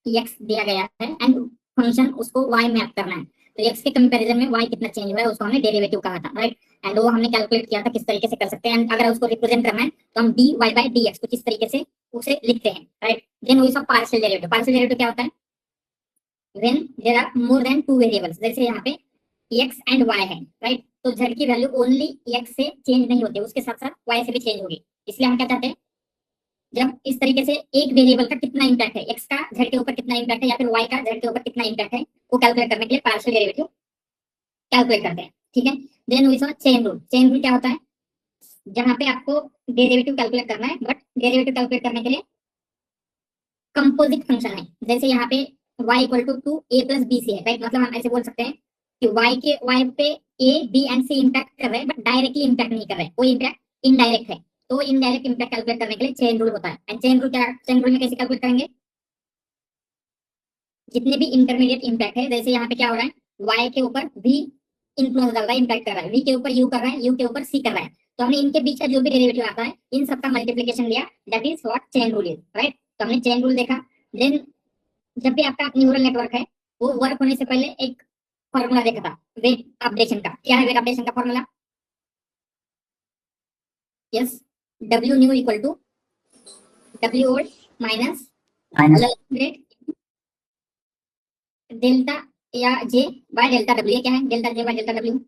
X दिया गया है एंड फंक्शन उसको वाई मैप करना है, तो एक्स के कंपैरिजन में वाई कितना चेंज हुआ है उसको हमने डेरिवेटिव कहा था, राइट। एंड वो हमने कैलकुलेट किया था किस तरीके से कर सकते हैं, एंड अगर उसको रिप्रेजेंट करना है तो हम D Y by D X कुछ इस तरीके से उसे लिखते हैं, राइट। देन वही सब पार्शियल डेरिवेटिव, पार्शियल डेरिवेटिव क्या होता है, when there are more than two variables, जैसे यहाँ पे एक्स एंड वाई है, राइट। तो z की वैल्यू ओनली एक्स से चेंज नहीं होती, उसके साथ साथ वाई से भी चेंज होगी। इसलिए हम क्या चाहते हैं, जब इस तरीके से एक वेरिएबल का कितना इंपैक्ट है, एक्स का जेड के ऊपर कितना इंपैक्ट है या फिर वाई का जेड के ऊपर कितना इंपैक्ट है, वो कैलकुलेट करने के लिए पार्शियल डेरिवेटिव कैलकुलेट करते हैं, ठीक है। Then we saw chain rule, chain rule क्या होता है, जहां पे आपको डेरिवेटिव कैलकुलेट करना है, बट डेरिवेटिव कैलकुलेट करने के लिए कंपोजिट फंक्शन है, जैसे यहाँ पे y equal to A plus B C है, राइट। मतलब हम ऐसे बोल सकते हैं कि y पे a b and c impact कर रहे हैं बट डायरेक्टली इंपैक्ट नहीं कर रहे हैं, वो इंपैक्ट इनडायरेक्ट है, तो इनडायरेक्ट इंपैक्ट कैलकुलेट करने के लिए चेन रूल होता है। एंड चेन रूल क्या, चेन रूल में कैसे कैलकुलेट करेंगे, जितने भी इंटरमीडिएट इंपैक्ट है, जैसे यहाँ पे क्या हो रहा है, y के ऊपर v इन्फ्लुएंस डाल रहा है, इंपैक्ट कर रहा है, v के ऊपर u कर रहा है, u के ऊपर c कर रहा है, तो हमने इनके बीच का जो भी डेरिवेटिव आता है इन सबका मल्टीप्लिकेशन लिया, that is what chain rule is, right. तो हमने चेन रूल देखा। देन जब भी आपका न्यूरल नेटवर्क है वो वर्क होने से पहले एक फॉर्मूला देखा था वेट अपडेशन का, क्या है वेट अपडेशन का formula, yes, W new equal to W old minus rate delta या जे बाय डेल्टा डब्ल्यू, ये क्या है, delta J by delta W,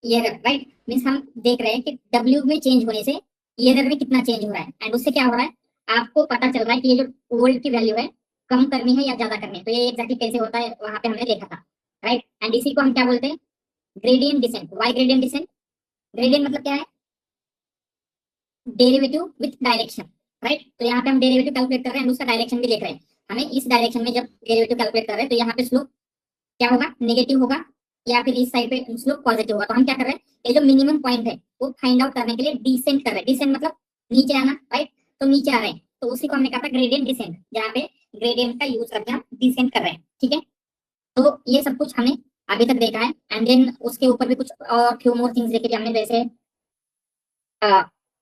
ये राइट। मींस हम देख रहे हैं कि डब्ल्यू में चेंज होने से एरर में कितना चेंज हो रहा है, एंड उससे क्या हो रहा है, आपको पता चल रहा है कि ये जो वोल्ट की वैल्यू है कम करनी है या ज्यादा करनी है, तो ये एग्जैक्टली कैसे होता है वहां पे हमने देखा था, राइट। एंड इसी को हम क्या बोलते हैं, gradient descent, why gradient descent, gradient मतलब क्या है, डेरिवेटिव विथ डायरेक्शन, राइट। तो यहाँ पे हम डेरिवेटिव कैलकुलेट कर रहे हैं, उसका डायरेक्शन भी देख रहे हैं, हमें इस डायरेक्शन में जब डेरिवेटिव कैलकुलेट कर रहे हैं तो यहाँ पे स्लोप क्या होगा, नेगेटिव होगा, या फिर इस साइड पे स्लोप पॉजिटिव होगा। तो हम क्या कर रहे हैं, ये जो मिनिमम पॉइंट है वो फाइंड आउट करने के लिए डिसेंट कर रहे हैं, डिसेंट मतलब नीचे आना, राइट। तो नीचे आ रहे हैं, तो उसी को हमने कहा था ग्रेडियंट डिसेंट, जहाँ पे ग्रेडियंट का यूज करके हम डिसेंट कर रहे हैं, ठीक है। तो ये सब कुछ हमने अभी तक देखा है, एंड देन उसके ऊपर भी कुछ और फ्यू मोर थिंग्स देखे थे हमने, जैसे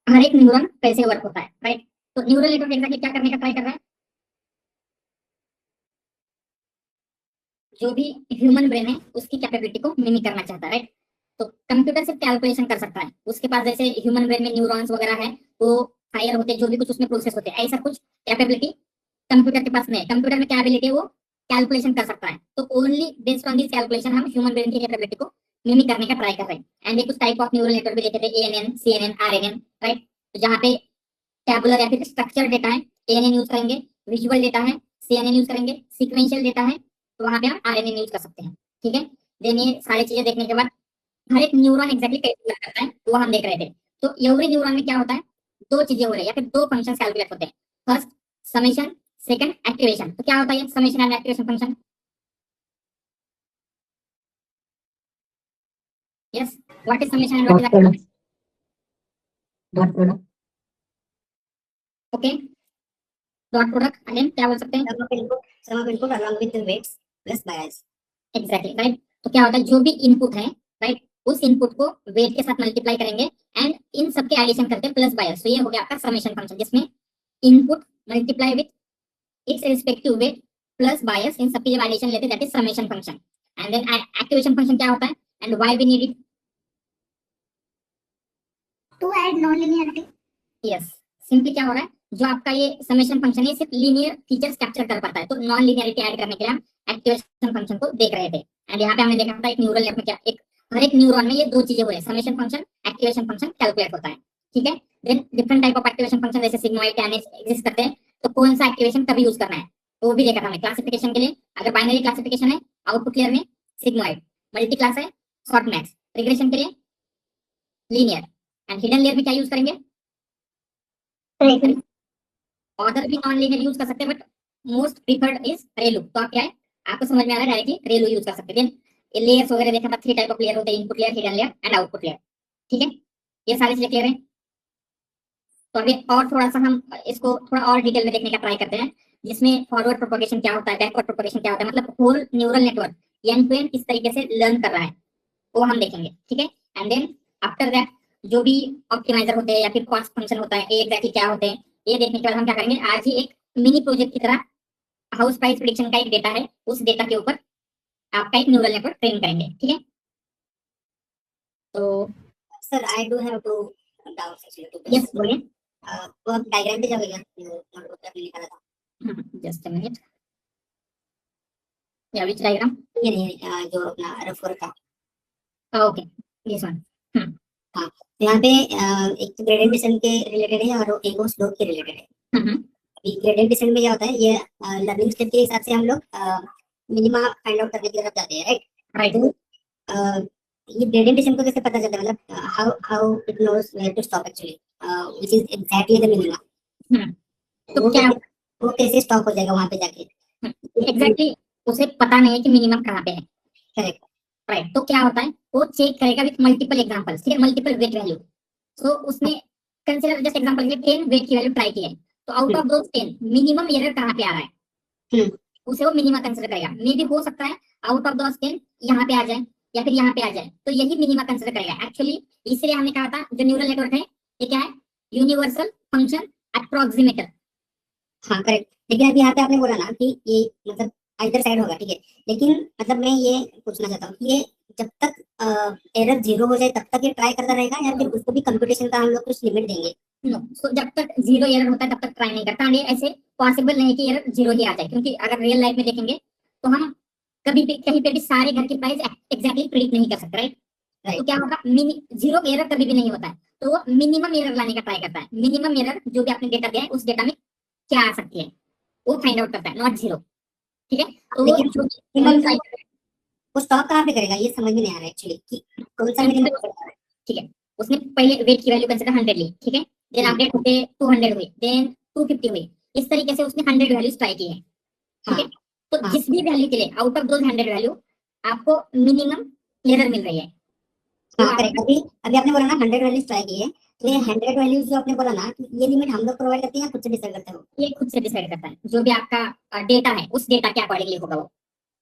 हर एक न्यूरॉन कैसे वर्क होता है, राइट। तो न्यूरल नेटवर्क एग्जैक्टली क्या करने का ट्राई कर रहा है, जो भी ह्यूमन ब्रेन है उसकी कैपेबिलिटी को मिमिक करना चाहता है, राइट। तो कंप्यूटर सिर्फ कैलकुलेशन कर सकता है, उसके पास जैसे ह्यूमन ब्रेन में न्यूरॉन्स वगैरह है, वो हायर होते हैं, जो भी कुछ उसमें प्रोसेस होते हैं, ऐसा कुछ कैपेबिलिटी कंप्यूटर के पास नहीं है। कंप्यूटर में क्या एबिलिटी है, वो कैलकुलेशन कर सकता है, तो only based on this calculation हम ह्यूमन ब्रेन की कैपेबिलिटी को मिमिक करने का ट्राई कर रहे हैं। एंड ये कुछ टाइप ऑफ न्यूरल नेटवर्क भी देखे थे, एएनएन, सीएनएन, आरएनएन, राइट। तो जहाँ पे टैबुलर या फिर स्ट्रक्चर डेटा है, एएनएन यूज करेंगे, विजुअल डेटा है, सीएनएन यूज करेंगे, सीक्वेंशियल डेटा है, तो वहां पे हम आरएनएन यूज कर सकते हैं, ठीक है। देन ये सारी चीजें देखने के बाद हर एक न्यूरॉन एग्जैक्टली कैसे वर्क करता है वो हम देख रहे थे। तो एवरी न्यूरॉन में क्या होता है, दो चीजें हो रही है या फिर दो फंक्शन कैलकुलेट होते हैं, फर्स्ट समेशन, सेकंड एक्टिवेशन। तो क्या होता है summation and activation function, yes, what is summation and what is activation, okay, dot product again क्या बोल सकते हैं, sum of input along with the weights plus bias, exactly, right. तो क्या होता है, जो भी इनपुट है, राइट, उस इनपुट को वेट के साथ मल्टीप्लाई करेंगे एंड इन सबके एडिशन करके प्लस बायस, तो ये हो गया आपका समेशन फंक्शन, जिसमें input multiply with its respective weight plus bias, इन सबकी जब एडिशन लेते हैं that is summation function. And then activation function क्या होता है, and why we need it to add non-linearity, yes, simply क्या हो रहा है, जो आपका ये समेशन फंक्शन है सिर्फ लीनियर फीचर्स कैप्चर कर पाता है, तो नॉन लीनियरिटी ऐड करने के लिए हम एक्टिवेशन फंक्शन को देख रहे थे। एंड यहाँ पे हमने देखा था एक न्यूरल नेट में क्या, एक हर एक न्यूरॉन में ये दो चीजें हो रही है, summation function, activation function calculate होता है, ठीक है। Then different type of activation function जैसे सिग्मॉइड, टैनिस एग्जिस्ट करते हैं, तो कौन सा एक्टिवेशन कभी यूज करना है तो वो भी देखा था हमने। क्लासिफिकेशन के लिए अगर बाइनरी क्लासिफिकेशन है आउटपुट लेयर में सिग्मॉइड, मल्टी क्लास है शॉर्ट मैक्स, रिग्रेशन के लिए लीनियर, एंड हिडन लेयर में क्या यूज करेंगे, ऑर्डर भी नॉन लीनियर यूज कर सकते हैं, बट मोस्ट प्रीफर्ड इज रेलू। तो आप क्या है, आपको समझ में आ रहा है डायरेक्टली रेलू यूज कर सकते हैं। देन लेयर्स वगैरह देखा था, थ्री टाइप ऑफ लेयर होते हैं, input layer, hidden layer and output layer, ठीक है। ये सारी चीजें क्लियर है। तो अभी और थोड़ा सा हम इसको थोड़ा और डिटेल में देखने का ट्राई करते हैं, जिसमें फॉरवर्ड प्रोपगेशन क्या होता है, बैकवर्ड प्रोपगेशन क्या होता है, मतलब whole neural network end to end किस तरीके से लर्न कर रहा है वो हम देखेंगे, ठीक है। एंड देन आफ्टर दैट जो भी ऑप्टिमाइजर होते हैं या फिर कॉस्ट फंक्शन होता है, ये एग्जैक्टली क्या होते हैं, ये देखने के बाद हम क्या करेंगे, आज ही एक मिनी प्रोजेक्ट की तरह हाउस प्राइस प्रिडिक्शन का एक डेटा है, उस डेटा के ऊपर आपका एक न्यूरल नेटवर्क ट्रेन करेंगे, ठीक है। तो Sir, I do have two doubts actually. Two yes questions. बोलिए। वो आप डायग्राम पे जाओगे क्या जो नोटबुक पे आपने निकाला था? जस्ट अ मिनट, या विच डायग्राम? ये नहीं जो अपना रफर था। Okay, yes one. हाँ, तो यहाँ पे एक तो ग्रेडियंट डिसेंट के रिलेटेड है और एक वो स्लोप के रिलेटेड है। अभी ग्रेडियंट डिसेंट में क्या होता है, ये लर्निंग स्टेप के हिसाब से हम लोग मिनिमा फाइंड आउट करने की तरफ जाते हैं, राइट? राइट। तो ये ग्रेडियंट डिसेंट को कैसे पता चलता है, मतलब how it knows where to stop actually, which is exactly the minima. तो क्या वो कैसे स्टॉप हो जाएगा वहां पे जाके? एग्जैक्टली उसे पता नहीं है कि मिनिमम कहाँ पे है। करेक्ट। राइट, तो क्या होता है, वो चेक करेगा विथ मल्टीपल एग्जांपल्स, ठीक है, मल्टीपल वेट वैल्यू। सो उसने कंसीडर जस्ट एग्जांपल के लिए 10 वेट की वैल्यू ट्राई की है, तो out of those 10 minimum error कहाँ पे आ रहा है, उसे वो मिनिमा कंसीडर करेगा। मे भी हो सकता है आउट ऑफ दोस 10 यहाँ पे आ जाए या फिर यहाँ पे आ जाए, तो यही मिनिमा कंसीडर करेगा एक्चुअली। इसलिए हमने कहा था जो न्यूरल नेटवर्क है ये क्या है, यूनिवर्सल फंक्शन अप्रोक्सीमेटर। हाँ करेक्ट, लेकिन अभी यहाँ पे आपने बोला ना कि ये मतलब आइदर साइड होगा, ठीक है, लेकिन मतलब मैं ये पूछना चाहता हूँ कि ये जब तक एरर जीरो हो जाए तब तक ये ट्राई करता रहेगा या फिर उसको भी कंप्यूटेशन का हम लोग कुछ लिमिट देंगे? नो, सो जब तक जीरो एरर होता है तब तक ट्राई नहीं करता। ये ऐसे पॉसिबल नहीं है कि एरर जीरो ही आ जाए, क्योंकि अगर रियल लाइफ में देखेंगे तो हम कभी भी कहीं पे भी सारे घर की प्राइस एग्जैक्टली प्रिडिक्ट नहीं कर सकते, राइट? तो क्या होगा, जीरो एरर कभी भी नहीं होता है, तो वो मिनिमम एरर लाने का ट्राई करता है। मिनिमम एरर जो भी आपने डेटा दिया है उस डेटा में क्या आ सकती है वो फाइंड आउट करता है, नॉट जीरो, ठीक है। तो वो लेकिन वो स्टॉप कहाँ पे करेगा, ये समझ में नहीं आ रहा है एक्चुअली कि कौन सा मिनिमम करेगा। ठीक है, उसने पहले वेट की वैल्यू कंसीडर 100 ली, ठीक है, देन अपडेट होते 200 हुई, देन 250 हुई, इस तरीके से उसने 100 वैल्यूज ट्राई की है, ठीक है। तो जिस भी वैल्यू के लिए आउट ऑफ दोस 100 वैल्यू आपको मिनिमम एरर मिल रही है। हाँ करेक्ट, अभी अभी आपने बोला ना 100 वैल्यूज ट्राई की है, तो ये 100 वैल्यूज जो आपने बोला ना, ये लिमिट हम लोग प्रोवाइड करते हैं या खुद से डिसाइड करते हो? ये खुद से डिसाइड करता है, जो भी आपका डेटा है उस डेटा के अकॉर्डिंगली होगा वो।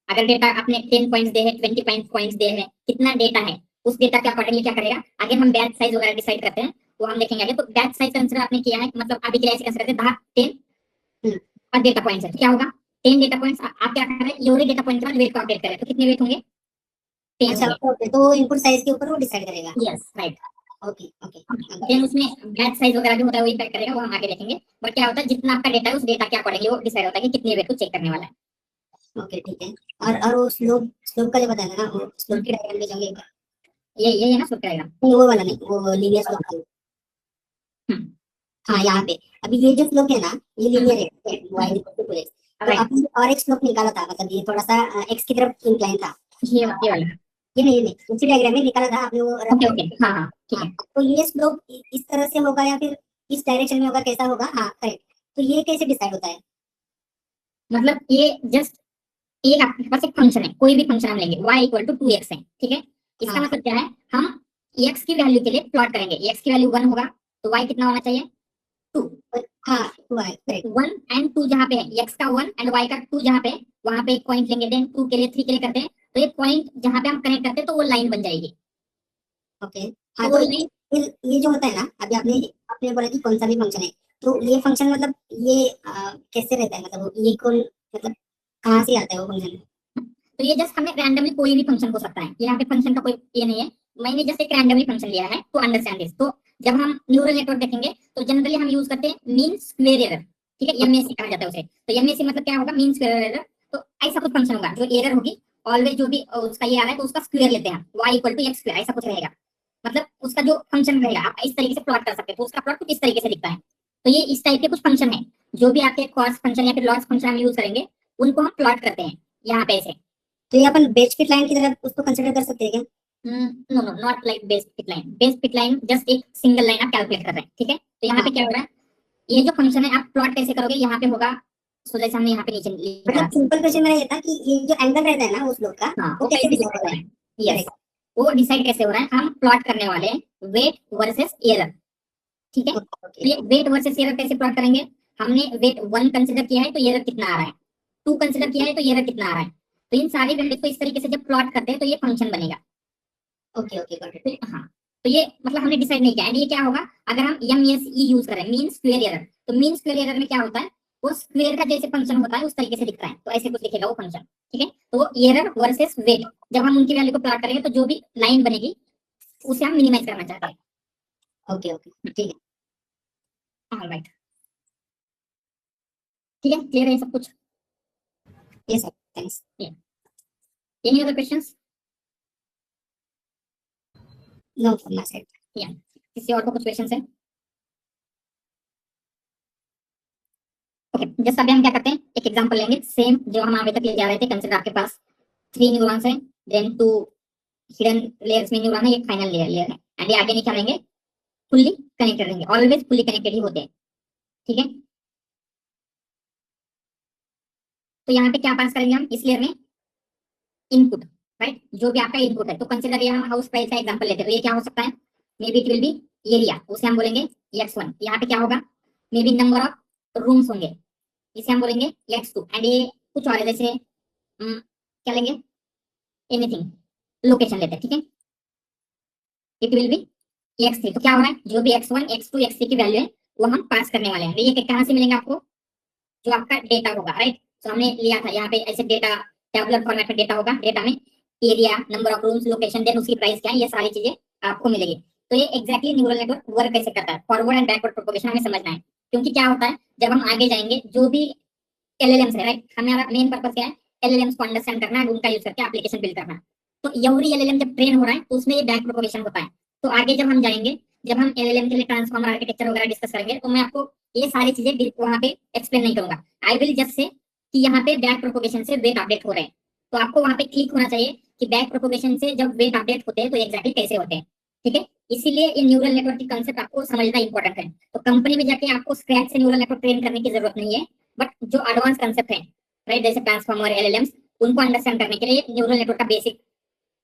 अगर डेटा आपने 10 पॉइंट्स दे है, 20 पॉइंट्स दे है, कितना डेटा है उस डेटा के अकॉर्डिंगली क्या करेगा। आगे हम बैच साइज वगैरह डिसाइड करते हैं, वो हम देखेंगे आगे। तो बैच साइज कंसीडर आपने किया है, मतलब अभी के लिए ऐसे कंसीडर करते हैं 10 और डेटा पॉइंट्स है, तो क्या होगा 10 डेटा पॉइंट्स। आप क्या कर रहे हैं, ये डेटा पॉइंट के बाद वेट को अपडेट करें, तो कितने वेट होंगे, 10 अच्छा होंगे। ओके, तो इनपुट साइज के ऊपर वो डिसाइड करेगा। Yes right. Okay okay, then उसमें बैच साइज वगैरह जो होता है वो इफेक्ट करेगा, वो हम आगे देखेंगे। बट क्या होता है, जितना आपका डेटा है उस डेटा के अकॉर्डिंगली वो डिसाइड होता है कि कितने वेट को चेक करने वाला है। ओके ठीक है। और वो स्लोप स्लोप का जो बताया था ना, वो स्लोप की डायग्राम में जाओगे एक बार। ये है ना स्लोप डायग्राम। नहीं वो वाला नहीं, वो लीनियर स्लोप। हाँ यहाँ पे अभी ये जो स्लोप है ना, ये लीनियर है, y इक्वल टू 2x। तो आपने और एक स्लोप निकाला था, मतलब ये थोड़ा सा x की तरफ इंक्लाइन था। ये वाला, ये नहीं उसी डायग्राम में निकाला था आपने वो। ओके ओके, हाँ हाँ ठीक है। तो ये स्लोप इस तरह से होगा या फिर इस डायरेक्शन में होगा, कैसा होगा? हाँ करेक्ट। तो ये कैसे डिसाइड होता है? मतलब ये जस्ट एक आपके पास एक फंक्शन है, कोई भी फंक्शन हम लेंगे y इक्वल टू 2x है, ठीक है। इसका हाँ। मतलब क्या है, हम x की वैल्यू के लिए प्लॉट करेंगे। x की वैल्यू 1 होगा तो y कितना होना चाहिए, 2। हाँ 2 है करेक्ट। 1 एंड 2 जहाँ पे है, x का 1 एंड y का 2 जहाँ पे है, वहां पे एक पॉइंट लेंगे, देन 2 के लिए 3 के लिए करते हैं, तो ये पॉइंट जहाँ पे हम कनेक्ट करते हैं तो वो लाइन बन जाएगी। ओके हाँ, तो ये जो होता है ना, अभी आपने आपने बोला कि कौन सा भी फंक्शन है, तो ये फंक्शन मतलब ये कैसे रहता है, मतलब ये कौन, मतलब कहाँ से आता है वो फंक्शन? तो ये जस्ट हमें रैंडमली कोई भी फंक्शन हो सकता है, यहाँ पे फंक्शन का कोई ये नहीं है, मैंने जस्ट एक रैंडमली फंक्शन लिया है टू अंडरस्टैंड दिस। तो जब हम न्यूरल नेटवर्क देखेंगे तो जनरली हम यूज करते हैं मीन स्क्वेयर एरर, ठीक है, एमएसई कहा जाता है उसे। तो एमएसई मतलब क्या होगा, मीन स्क्वेयर एरर। तो ऐसा कुछ फंक्शन होगा जो एरर होगी ऑलवेज, जो भी उसका ये आ रहा है तो उसका स्क्वायर लेते हैं, y equal to x square, ऐसा कुछ रहेगा। मतलब उसका जो फंक्शन रहेगा आप इस तरीके से प्लॉट कर सकते हैं, तो उसका प्लॉट कुछ इस तरीके से दिखता है। तो ये इस टाइप के कुछ फंक्शन है, जो भी आपके कॉस फंक्शन या फिर लॉस फंक्शन हम यूज करेंगे उनको हम प्लॉट करते हैं यहाँ पे ऐसे। तो ये अपन बेच फिट लाइन की तरफ उसको कंसीडर कर सकते हैं क्या? No no, not like best fit line. Best fit line just एक सिंगल लाइन आप कैलकुलेट कर रहे हैं, ठीक है। तो यहाँ पे क्या हो रहा है, ये जो फंक्शन है आप प्लॉट कैसे करोगे, यहाँ पे होगा, सो जैसे हमने यहाँ पे नीचे लिखा मतलब सिंपल क्वेश्चन मेरा ये था कि ये जो एंगल रहता है ना उस लोग का, हाँ वो कैसे डिसाइड होता है? यस, वो डिसाइड कैसे हो रहा है, हम प्लॉट करने वाले हैं वेट वर्सेस एरर, ठीक है। तो ये वेट वर्सेस एरर कैसे प्लॉट करेंगे, हमने वेट 1 कंसीडर किया है तो एरर कितना आ रहा है, 2 कंसीडर किया है तो एरर कितना आ रहा है। तो इन सारी वैल्यूज को इस तरीके से जब प्लॉट करते हैं तो ये फंक्शन बनेगा। Okay okay got it. हाँ, तो ये मतलब हमने डिसाइड नहीं किया। एंड ये क्या होगा अगर हम MSE यूज करें, मीन स्क्वायर एरर। तो मीन स्क्वायर एरर में क्या होता है, वो स्क्वायर का जैसे फंक्शन होता है उस तरीके से दिखता है, तो ऐसे कुछ दिखेगा वो फंक्शन, ठीक है। तो वो एरर वर्सेस वेट, जब हम उनकी वैल्यू को प्लॉट करेंगे तो जो भी लाइन बनेगी उसे हम मिनिमाइज करना चाहते हैं। ओके ओके ठीक है। ऑलराइट, ठीक है, क्लियर है ये सब कुछ? ये सब thanks. Any other questions? Know from my side. किसी और को कुछ क्वेश्चन है? ओके, जस्ट अभी हम क्या करते हैं, एक एग्जांपल लेंगे सेम जो हम आगे तक ले जा रहे थे। कंसीडर आपके पास 3 न्यूरॉन्स है, देन 2 हिडन लेयर्स में न्यूरॉन है, एक फाइनल लेयर है, एंड ये आगे निकालेंगे फुल्ली कनेक्टेड रहेंगे, ऑलवेज फुल्ली कनेक्टेड ही होते हैं, ठीक है। तो यहाँ पे क्या पास करेंगे हम इस लेयर में, इनपुट, राइट, जो भी आपका इनपुट है। तो कंसीडर ये हम हाउस प्राइस का एग्जांपल लेते हैं, तो ये क्या हो सकता है, may be it will be area, उसे हम बोलेंगे x1। यहाँ पे क्या होगा, may be number of rooms होंगे, इसे हम बोलेंगे x2। एंड ये कुछ और है, जैसे क्या लेंगे, एनीथिंग, लोकेशन लेते हैं, ठीक है, इट विल बी x3। तो क्या हो रहा है, जो भी x1 x2 x3 की वैल्यू है वो हम पास करने वाले हैं। ये कहाँ से मिलेंगे आपको, जो आपका डेटा होगा, राइट। तो हमने लिया था यहाँ पे ऐसे डेटा टेबुलर फॉर्मेट में डेटा होगा, डेटा में area, number of rooms, location, then उसकी प्राइस क्या है, ये सारी चीजें आपको मिलेगी। तो ये एग्जैक्टली न्यूरल नेटवर्क वर्क कैसे करता है, फॉरवर्ड एंड बैकवर्ड प्रोपगेशन हमें समझना है। क्योंकि क्या होता है जब हम आगे जाएंगे, जो भी LLMs है, राइट, हमारा मेन पर्पस क्या है, LLMs को अंडरस्टैंड करना है, उनका यूज करके एप्लीकेशन बिल्ड करना है। तो एवरी LLM जब ट्रेन हो रहा है तो उसमें ये बैक प्रोपगेशन होता है। तो आगे जब हम जाएंगे, जब हम LLM के लिए ट्रांसफॉर्मर आर्किटेक्चर वगैरह डिस्कस करेंगे, तो मैं आपको ये सारी चीजें वहां पे एक्सप्लेन नहीं करूंगा। आई विल जस्ट से कि यहाँ पे बैक प्रोपगेशन से वेट अपडेट हो रहे हैं, तो आपको वहां पे क्लिक होना चाहिए कि बैक प्रोपगेशन से जब वेट अपडेट होते हैं तो एग्जैक्टली कैसे होते हैं, ठीक है। इसीलिए ये न्यूरल नेटवर्क की कंसेप्ट आपको समझना इंपॉर्टेंट है। तो कंपनी में जाके आपको स्क्रैच से न्यूरल नेटवर्क ट्रेन करने की जरूरत नहीं है, बट जो एडवांस कंसेप्ट है, राइट, जैसे ट्रांसफॉर्मर, LLMs, उनको अंडरस्टैंड करने के लिए न्यूरल नेटवर्क का बेसिक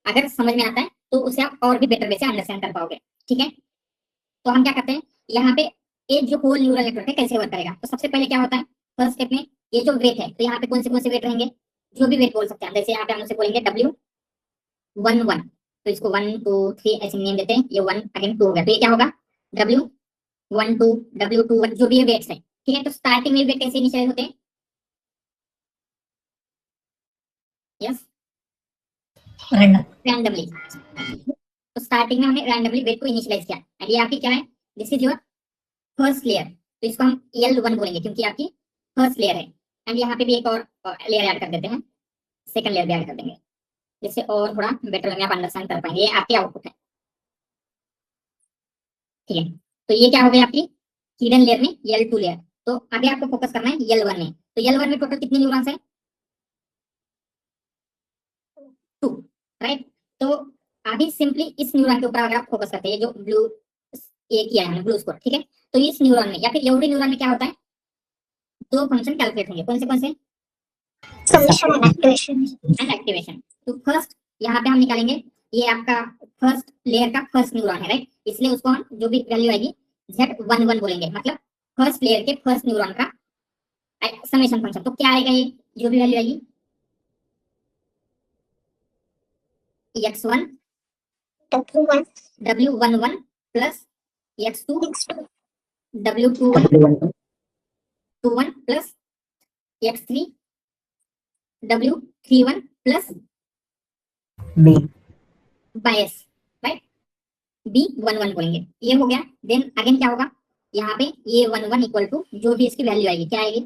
अगर समझ में आता है तो उसे आप और भी बेटर वे से अंडरस्टैंड कर पाओगे, ठीक है। तो हम क्या करते हैं यहाँ पे, ये जो होल न्यूरल नेटवर्क है कैसे वर्क करेगा। तो सबसे पहले क्या होता है, फर्स्ट स्टेप में ये जो वेट है, तो यहाँ पे कौन से वेट रहेंगे, जो भी वेट बोल सकते हैं। जैसे यहाँ पे हम उसे बोलेंगे W11, तो इसको 1 2 3 ऐसे नेम देते हैं, ये 1 अगेन 2 हो गया, तो ये क्या होगा W12 W21, जो भी ये वेट्स है, ठीक है। तो स्टार्टिंग में वेट कैसे इनिशियलाइज होते हैं, यस, रैंडमली। तो स्टार्टिंग में हमने रैंडमली वेट को इनिशियलाइज किया, एंड ये आपकी क्या है, this is your first layer. तो इसको हम L1 बोलेंगे क्योंकि आपकी फर्स्ट लेयर है। एंड यहाँ पे भी एक और लेयर ऐड कर देते हैं, सेकंड लेयर भी ऐड कर देंगे, जिससे और थोड़ा बेटर में आप अंडरस्टैंड कर पाएंगे। ये आपकी आउटपुट है, ठीक है। तो ये क्या हो गई आपकी हिडन लेयर में L2 लेयर। तो अभी आपको फोकस करना है L1 में। तो L1 में टोटल कितने न्यूरॉन्स है, 2, राइट। तो अभी सिंपली इस न्यूरॉन के ऊपर अगर आप फोकस करते हैं, जो ब्लू ये किया है ब्लू स्पॉट, ठीक है। तो इस न्यूरॉन में या फिर एवरी न्यूरॉन में क्या होता है, 2 फंक्शन कैलकुलेट होंगे, कौन से, summation and activation. And activation. तो फर्स्ट यहाँ पे हम निकालेंगे, ये आपका फर्स्ट लेयर का फर्स्ट न्यूरॉन है, राइट, इसलिए उसको हम जो भी वैल्यू आएगी Z11 बोलेंगे, मतलब फर्स्ट लेयर के फर्स्ट न्यूरॉन का समेशन फंक्शन। तो क्या आएगा, ये जो भी वैल्यू आएगी x1 W11 plus x2 W21 plus x3 W31 plus bias, right, B11 बोलेंगे, ये हो गया। देन अगेन क्या होगा, यहाँ पे ये 11 इक्वल टू जो भी इसकी वैल्यू आएगी, क्या आएगी,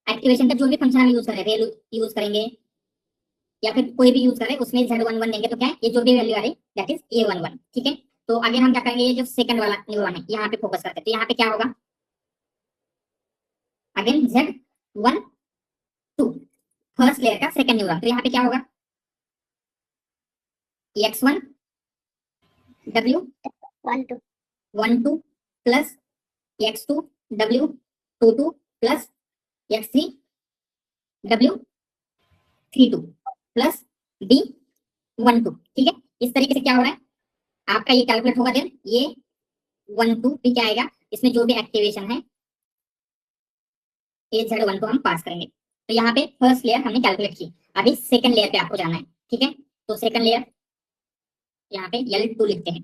एक्टिवेशन का जो भी फंक्शन हम यूज करें, रेल यूज करेंगे या फिर कोई भी यूज करें, उसमें Z11 देंगे, तो क्या है, ये जो भी वैल्यू आ रही दैट इज A11, ठीक है। तो अगेन हम क्या करेंगे, ये जो सेकंड वाला न्यूरॉन है यहाँ पे फोकस करते हैं। तो यहाँ पे क्या होगा, अगेन Z12 फर्स्ट लेयर का सेकंड न्यूरॉन। तो यहाँ पे क्या होगा, x1 W12 plus x2 W22 plus x3 W32 plus B12, ठीक है। इस तरीके से क्या हो रहा है, आपका ये कैलकुलेट होगा। देन ये 12 भी क्या आएगा, इसमें जो भी एक्टिवेशन है ये Z12 हम पास करेंगे। तो यहाँ पे फर्स्ट लेयर हमने कैलकुलेट की, अभी सेकंड लेयर पे आपको जाना है, ठीक है। तो सेकंड लेयर यहाँ पे L2 लिखते हैं,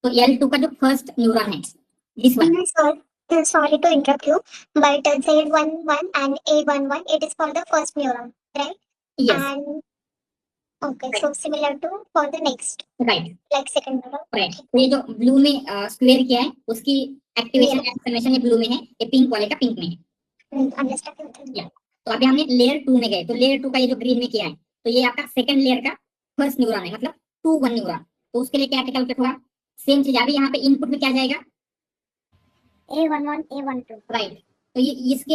तो L2 का जो फर्स्ट न्यूरॉन है, this one, Sorry to interrupt you, but Z11 and A11, it is called the first neuron, right? Yes, And okay, so similar to for the next, right like second neuron. Right. तो ये जो blue में square किया है उसकी activation Yes. Explanation ये blue में है, ये पिंक वाले का पिंक में है। Understand? Yeah. तो अभी हमने लेयर 2 में गए, तो लेयर 2 का ये जो ग्रीन में किया है, तो ये आपका सेकंड लेयर का फर्स्ट न्यूरॉन है, मतलब 2 1 न्यूरॉन। तो उसके लिए क्या कैलकुलेट होगा, सेम चीज अभी यहाँ पे इनपुट में क्या जाएगा, A11, A12. राइट। तो ये इसके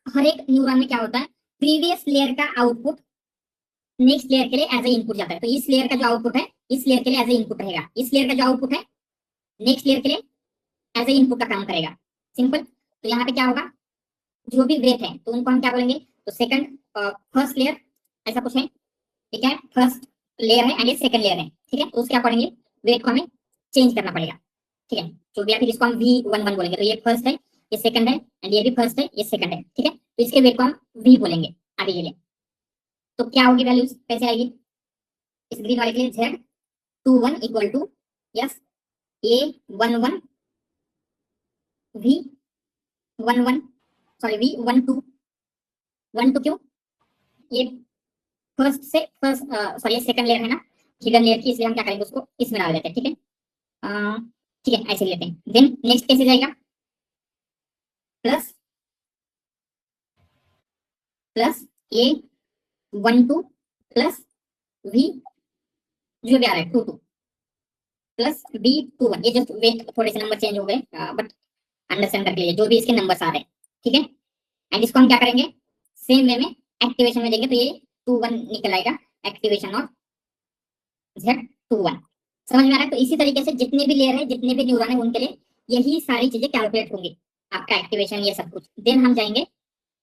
हर एक न्यूरॉन में क्या होता है, प्रीवियस लेयर का आउटपुट नेक्स्ट लेयर के लिए एज ए इनपुट जाता है। तो इस लेयर का जो आउटपुट है इस लेयर के लिए एज ए इनपुट रहेगा, इस लेयर का जो आउटपुट है नेक्स्ट लेयर के लिए एज ए इनपुट का काम करेगा, सिंपल। तो यहाँ पे क्या होगा, जो भी वेट है तो उनको हम क्या बोलेंगे, तो सेकंड फर्स्ट लेयर ऐसा कुछ है, ठीक है, फर्स्ट लेयर है एंड ये सेकंड लेयर है, ठीक है। तो उसके अकॉर्डिंगली वेट को हमें चेंज करना पड़ेगा, ठीक है। जो भी फिर इसको हम V11 बोलेंगे, तो ये फर्स्ट है ये सेकंड है एंड ये भी फर्स्ट है ये सेकंड है, ठीक है। तो इसके वेट को हम V बोलेंगे आगे के लिए। तो क्या होगी वैल्यूज, कैसे आएगी, इस ग्रीन वाले के लिए Z21 equal to yes A11 V11 sorry V12 12 क्यों, ये फर्स्ट से फर्स्ट सॉरी सेकंड लेयर है ना, हिडन लेयर की, इसलिए हम क्या करेंगे उसको इसमें डाल देते हैं, ठीक है। ठीक है ऐसे लेते हैं। देन नेक्स्ट कैसे जाएगा, plus plus A12 plus V जो भी आ रहा है 22 प्लस B21, ये जस्ट वेट थोड़े से नंबर चेंज हो गए बट अंडरस्टैंड करके लिए जो भी इसके नंबर्स आ रहे हैं, ठीक है। एंड इसको हम क्या करेंगे, सेम वे में एक्टिवेशन में देंगे, तो ये 21 निकल आएगा एक्टिवेशन ऑफ Z21, समझ में आ रहा है। तो इसी तरीके से जितने भी लेयर है जितने भी न्यूरॉन है उनके लिए यही सारी चीजें कैलकुलेट होंगी, आपका एक्टिवेशन ये सब कुछ। देन हम जाएंगे,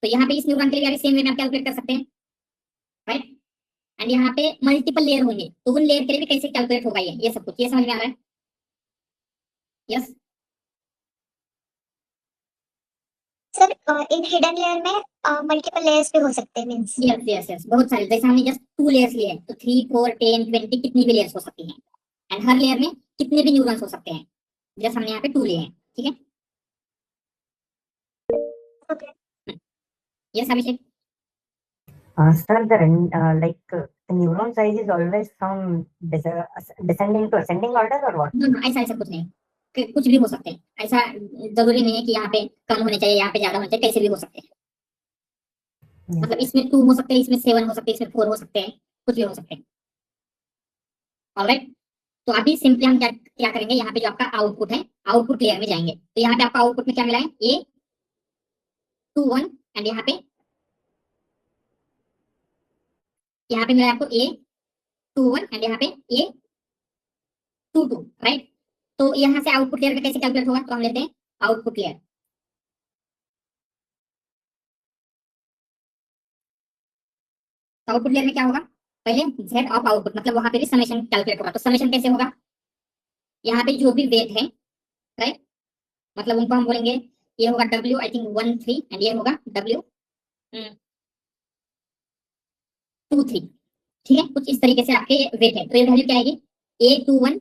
तो यहाँ पे इस न्यूरॉन के लिए सेम वे में आप कैलकुलेट कर सकते हैं, राइट। एंड यहाँ पे मल्टीपल लेयर होंगे, तो उन लेयर के लिए भी कैसे कैलकुलेट होगा ये सब कुछ, ये समझ में आ रहा है, यस। सर इन हिडन लेयर में मल्टीपल लेयर्स भी हो सकते हैं, मींस यस यस यस, बहुत सारे, जैसे हमने जस्ट 2 लेयर्स लिए हैं, तो 3 4 10 20 कितनी भी लेयर्स हो सकती हैं, एंड हर लेयर में कितने भी न्यूरॉन्स हो सकते हैं, जैसे हमने यहाँ पे 2 लिए हैं, ठीक है। Okay. Yes Abhishek, Sir, the neuron size is always from descending to ascending order or what? ऐसा ऐसा कुछ नहीं, कुछ भी हो सकते हैं, ऐसा जरूरी नहीं है कि यहाँ पे कम होने चाहिए यहाँ पे ज्यादा होने चाहिए, कैसे भी हो सकते हैं। मतलब इसमें 2 हो सकते हैं, इसमें 7 हो सकते हैं, इसमें 4 हो सकते हैं, कुछ भी हो सकते हैं, ऑलराइट। तो अभी सिंपली हम क्या क्या करेंगे, यहाँ पे जो आपका आउटपुट है आउटपुट लेयर में जाएंगे, तो यहाँ पे आपका आउटपुट में क्या मिला है, A21 एंड यहाँ पे मिला है आपको A21 एंड यहाँ पे A22, राइट। तो यहाँ से आउटपुट लेयर का कैसे कैलकुलेट होगा, तो हम लेते हैं आउटपुट लेयर, तो आउटपुट लेयर में क्या होगा, पहले Z ऑफ आउटपुट, मतलब वहां पे भी समेशन कैलकुलेट होगा। तो समेशन कैसे होगा, यहाँ पे जो भी वेट है, राइट, मतलब उनको हम बोलेंगे, ये होगा W आई थिंक 13 एंड ये होगा W 23, ठीक है। कुछ इस तरीके से आपके वेट है, तो ये वैल्यू क्या आएगी, A21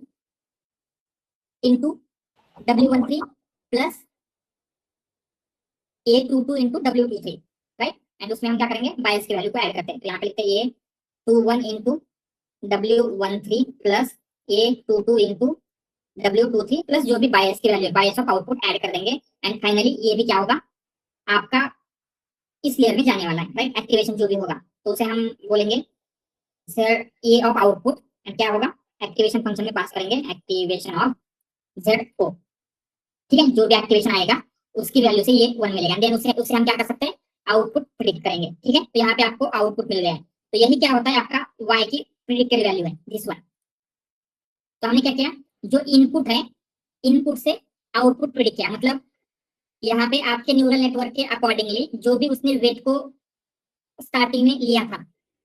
into W13 plus A22 into W23, right. And उसमें हम क्या करेंगे, बायस की वैल्यू को ऐड करते हैं, तो यहाँ पे लिखते हैं A21 into W13 plus A22 into W23 plus जो भी बायस की value, bias of output add कर देंगे। एंड फाइनली ये भी क्या होगा, आपका इस लेयर में जाने वाला है, राइट। एक्टिवेशन जो भी होगा तो उसे हम बोलेंगे sir A of output, and क्या होगा, एक्टिवेशन फंक्शन में पास करेंगे एक्टिवेशन ऑफ Z4, ठीक है। जो भी एक्टिवेशन आएगा उसकी वैल्यू से ये 1 मिलेगा, देन उसे हम क्या कर सकते हैं, आउटपुट प्रिडिक्ट करेंगे, ठीक है। तो यहाँ पे आपको आउटपुट मिल गया है, तो यही क्या होता है आपका y की प्रिडिक्टेड वैल्यू है, दिस वन। तो हमने क्या किया, जो इनपुट है इनपुट से आउटपुट प्रिडिक्ट किया, मतलब यहाँ पे आपके न्यूरल नेटवर्क के अकॉर्डिंगली जो भी उसने वेट को स्टार्टिंग में लिया था,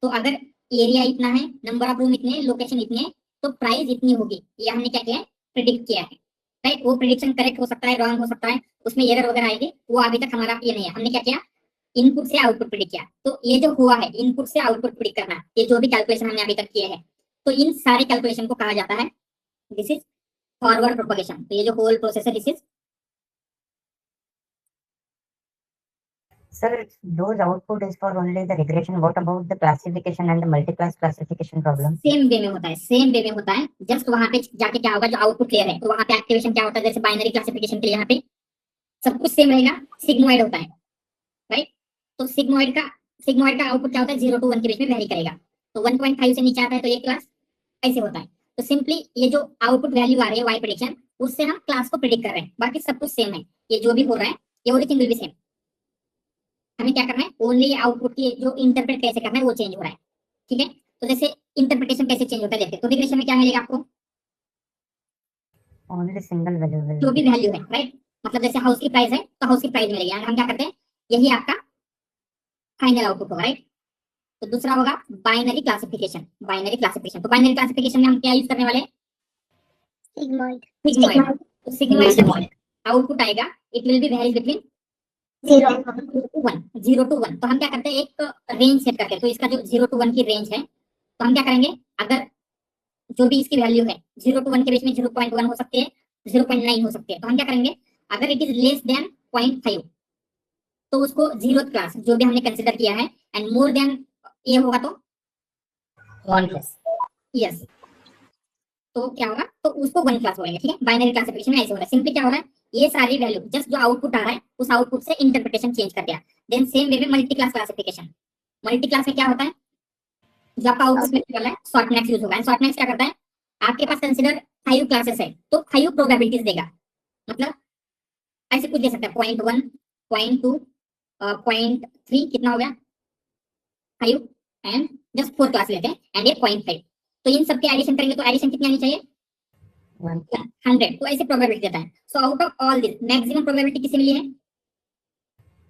तो अगर एरिया इतना है, नंबर ऑफ रूम इतने, लोकेशन इतने, तो प्राइस इतनी होगी, ये हमने क्या किया है, प्रिडिक्ट किया है, राइट। वो प्रिडिक्शन करेक्ट हो सकता है, रॉन्ग हो सकता है, उसमें एरर वगैरह आएगी, वो अभी तक हमारा ये नहीं है। हमने क्या किया, इनपुट से आउटपुट प्रिडिक्ट किया। तो ये जो हुआ है इनपुट से आउटपुट प्रिडिक्ट करना, ये जो भी कैलकुलेशन हमने अभी तक किए हैं, तो इन सारे कैलकुलेशन को कहा जाता है, दिस इज फॉरवर्ड प्रोपगेशन। तो ये जो होल प्रोसेस है this is Sir, those output is for only the regression. What about the classification and the multi-class classification problem? Same way में होता है, सेम वे में होता है। जस्ट वहां पे जाके क्या होगा, जो आउटपुट क्लियर है तो वहां पे एक्टिवेशन क्या होता है, जैसे बाइनरी क्लासिफिकेशन के लिए यहाँ पे सब कुछ सेम रहेगा, सिग्मोइड होता है, राइट। तो सिग्मोइड का आउटपुट क्या होता है, 0 to 1 के बीच में वेरी करेगा। तो 1.5 से नीचे आता है तो ये क्लास ऐसे होता है। तो सिंपली ये जो आउटपुट वैल्यू आ रही है वाई प्रेडिक्शन, उससे हम क्लास को प्रिडिक्ट कर रहे हैं, बाकी सब कुछ सेम है। ये जो भी हो रहा है ये ओरिजिन विल बी सेम। हमें क्या करना है, ओनली आउटपुट की जो इंटरप्रेट कैसे करना है वो चेंज हो रहा है, ठीक है। तो जैसे इंटरप्रिटेशन कैसे चेंज होता है देखते हैं। तो रिग्रेशन में क्या मिलेगा आपको, Only single value will जो be. भी वैल्यू है, राइट। मतलब जैसे हाउस की प्राइस है तो हाउस की प्राइस मिलेगी, हम क्या करते हैं, यही आपका फाइनल आउटपुट होगा, राइट। तो दूसरा होगा बाइनरी क्लासिफिकेशन। तो बाइनरी क्लासिफिकेशन में हम क्या यूज करने वाले हैं, Sigmoid. सिग्मोइड। तो सिग्मोइड आउटपुट आएगा, it will be very between 0 and 1. 1, 0 to 1। तो हम क्या करते हैं, एक रेंज सेट करते हैं। तो इसका जो 0 to 1 की रेंज है, तो हम क्या करेंगे, अगर जो भी इसकी वैल्यू है 0 to 1 के बीच में 0.1 हो सकती है, 0.9 हो सकती है, तो हम क्या करेंगे, अगर इट इज लेस देन 0.5 तो उसको जीरोथ क्लास जो भी हमने कंसिडर किया है, एंड मोर देन ये होगा तो 1+. यस, तो क्या होगा, तो उसको 1 क्लास बोलेंगे, ठीक है। बाइनरी क्लासिफिकेशन में ऐसे हो रहा है। सिंपली क्या हो रहा है, ये सारी वैल्यू जस्ट जो आउटपुट आ रहा है उस आउटपुट से इंटरप्रिटेशन चेंज कर दिया। देन सेम वे में multi class classification. Multi class में क्या होता है, जो आपका आउटपुट मिलने वाला है सॉर्टमैक्स यूज होगा। एंड सॉर्टमैक्स क्या करता है, आपके पास कंसिडर 5 क्लासेस है तो 5 प्रोबेबिलिटीज देगा। मतलब ऐसे कुछ दे सकता है, 0.1, 0.2, 0.3, कितना हो गया 5, एंड जस्ट 4 क्लास लेते हैं एंड ये 0.5। तो इन सबके एडिशन करेंगे तो एडिशन कितनी आनी चाहिए, 100। तो ऐसे प्रोबेबिलिटी देता है। So out of all this maximum probability किसे मिली है,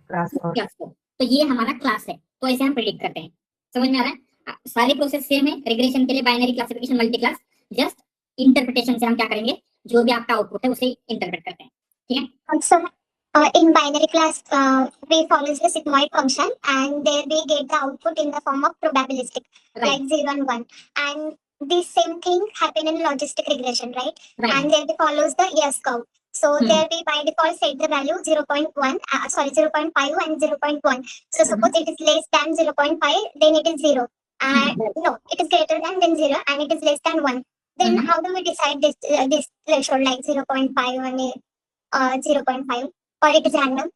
Class 4. क्लास को। तो ये हमारा क्लास है, तो ऐसे हम प्रेडिक्ट करते हैं। समझ में आ रहा है, सारे प्रोसेस सेम है रिग्रेशन के लिए, binary classification, multi class. Just interpretation से हम क्या करेंगे, जो भी आपका आउटपुट है उसे इंटरप्रेट करते हैं, ठीक है। Also, in binary class, we follow the sigmoid function, and there we get the output in the form of probabilistic, Right. like 0 and 1. And this same thing happen in logistic regression, right? Right. And there we follows the S curve. So there we by default set the value 0.1, 0.5 and 0.1. So suppose it is less than 0.5, then it is 0. And no, it is greater than 0, and it is less than 1. Then how do we decide this threshold, like 0.5 and 0.5, or it is random?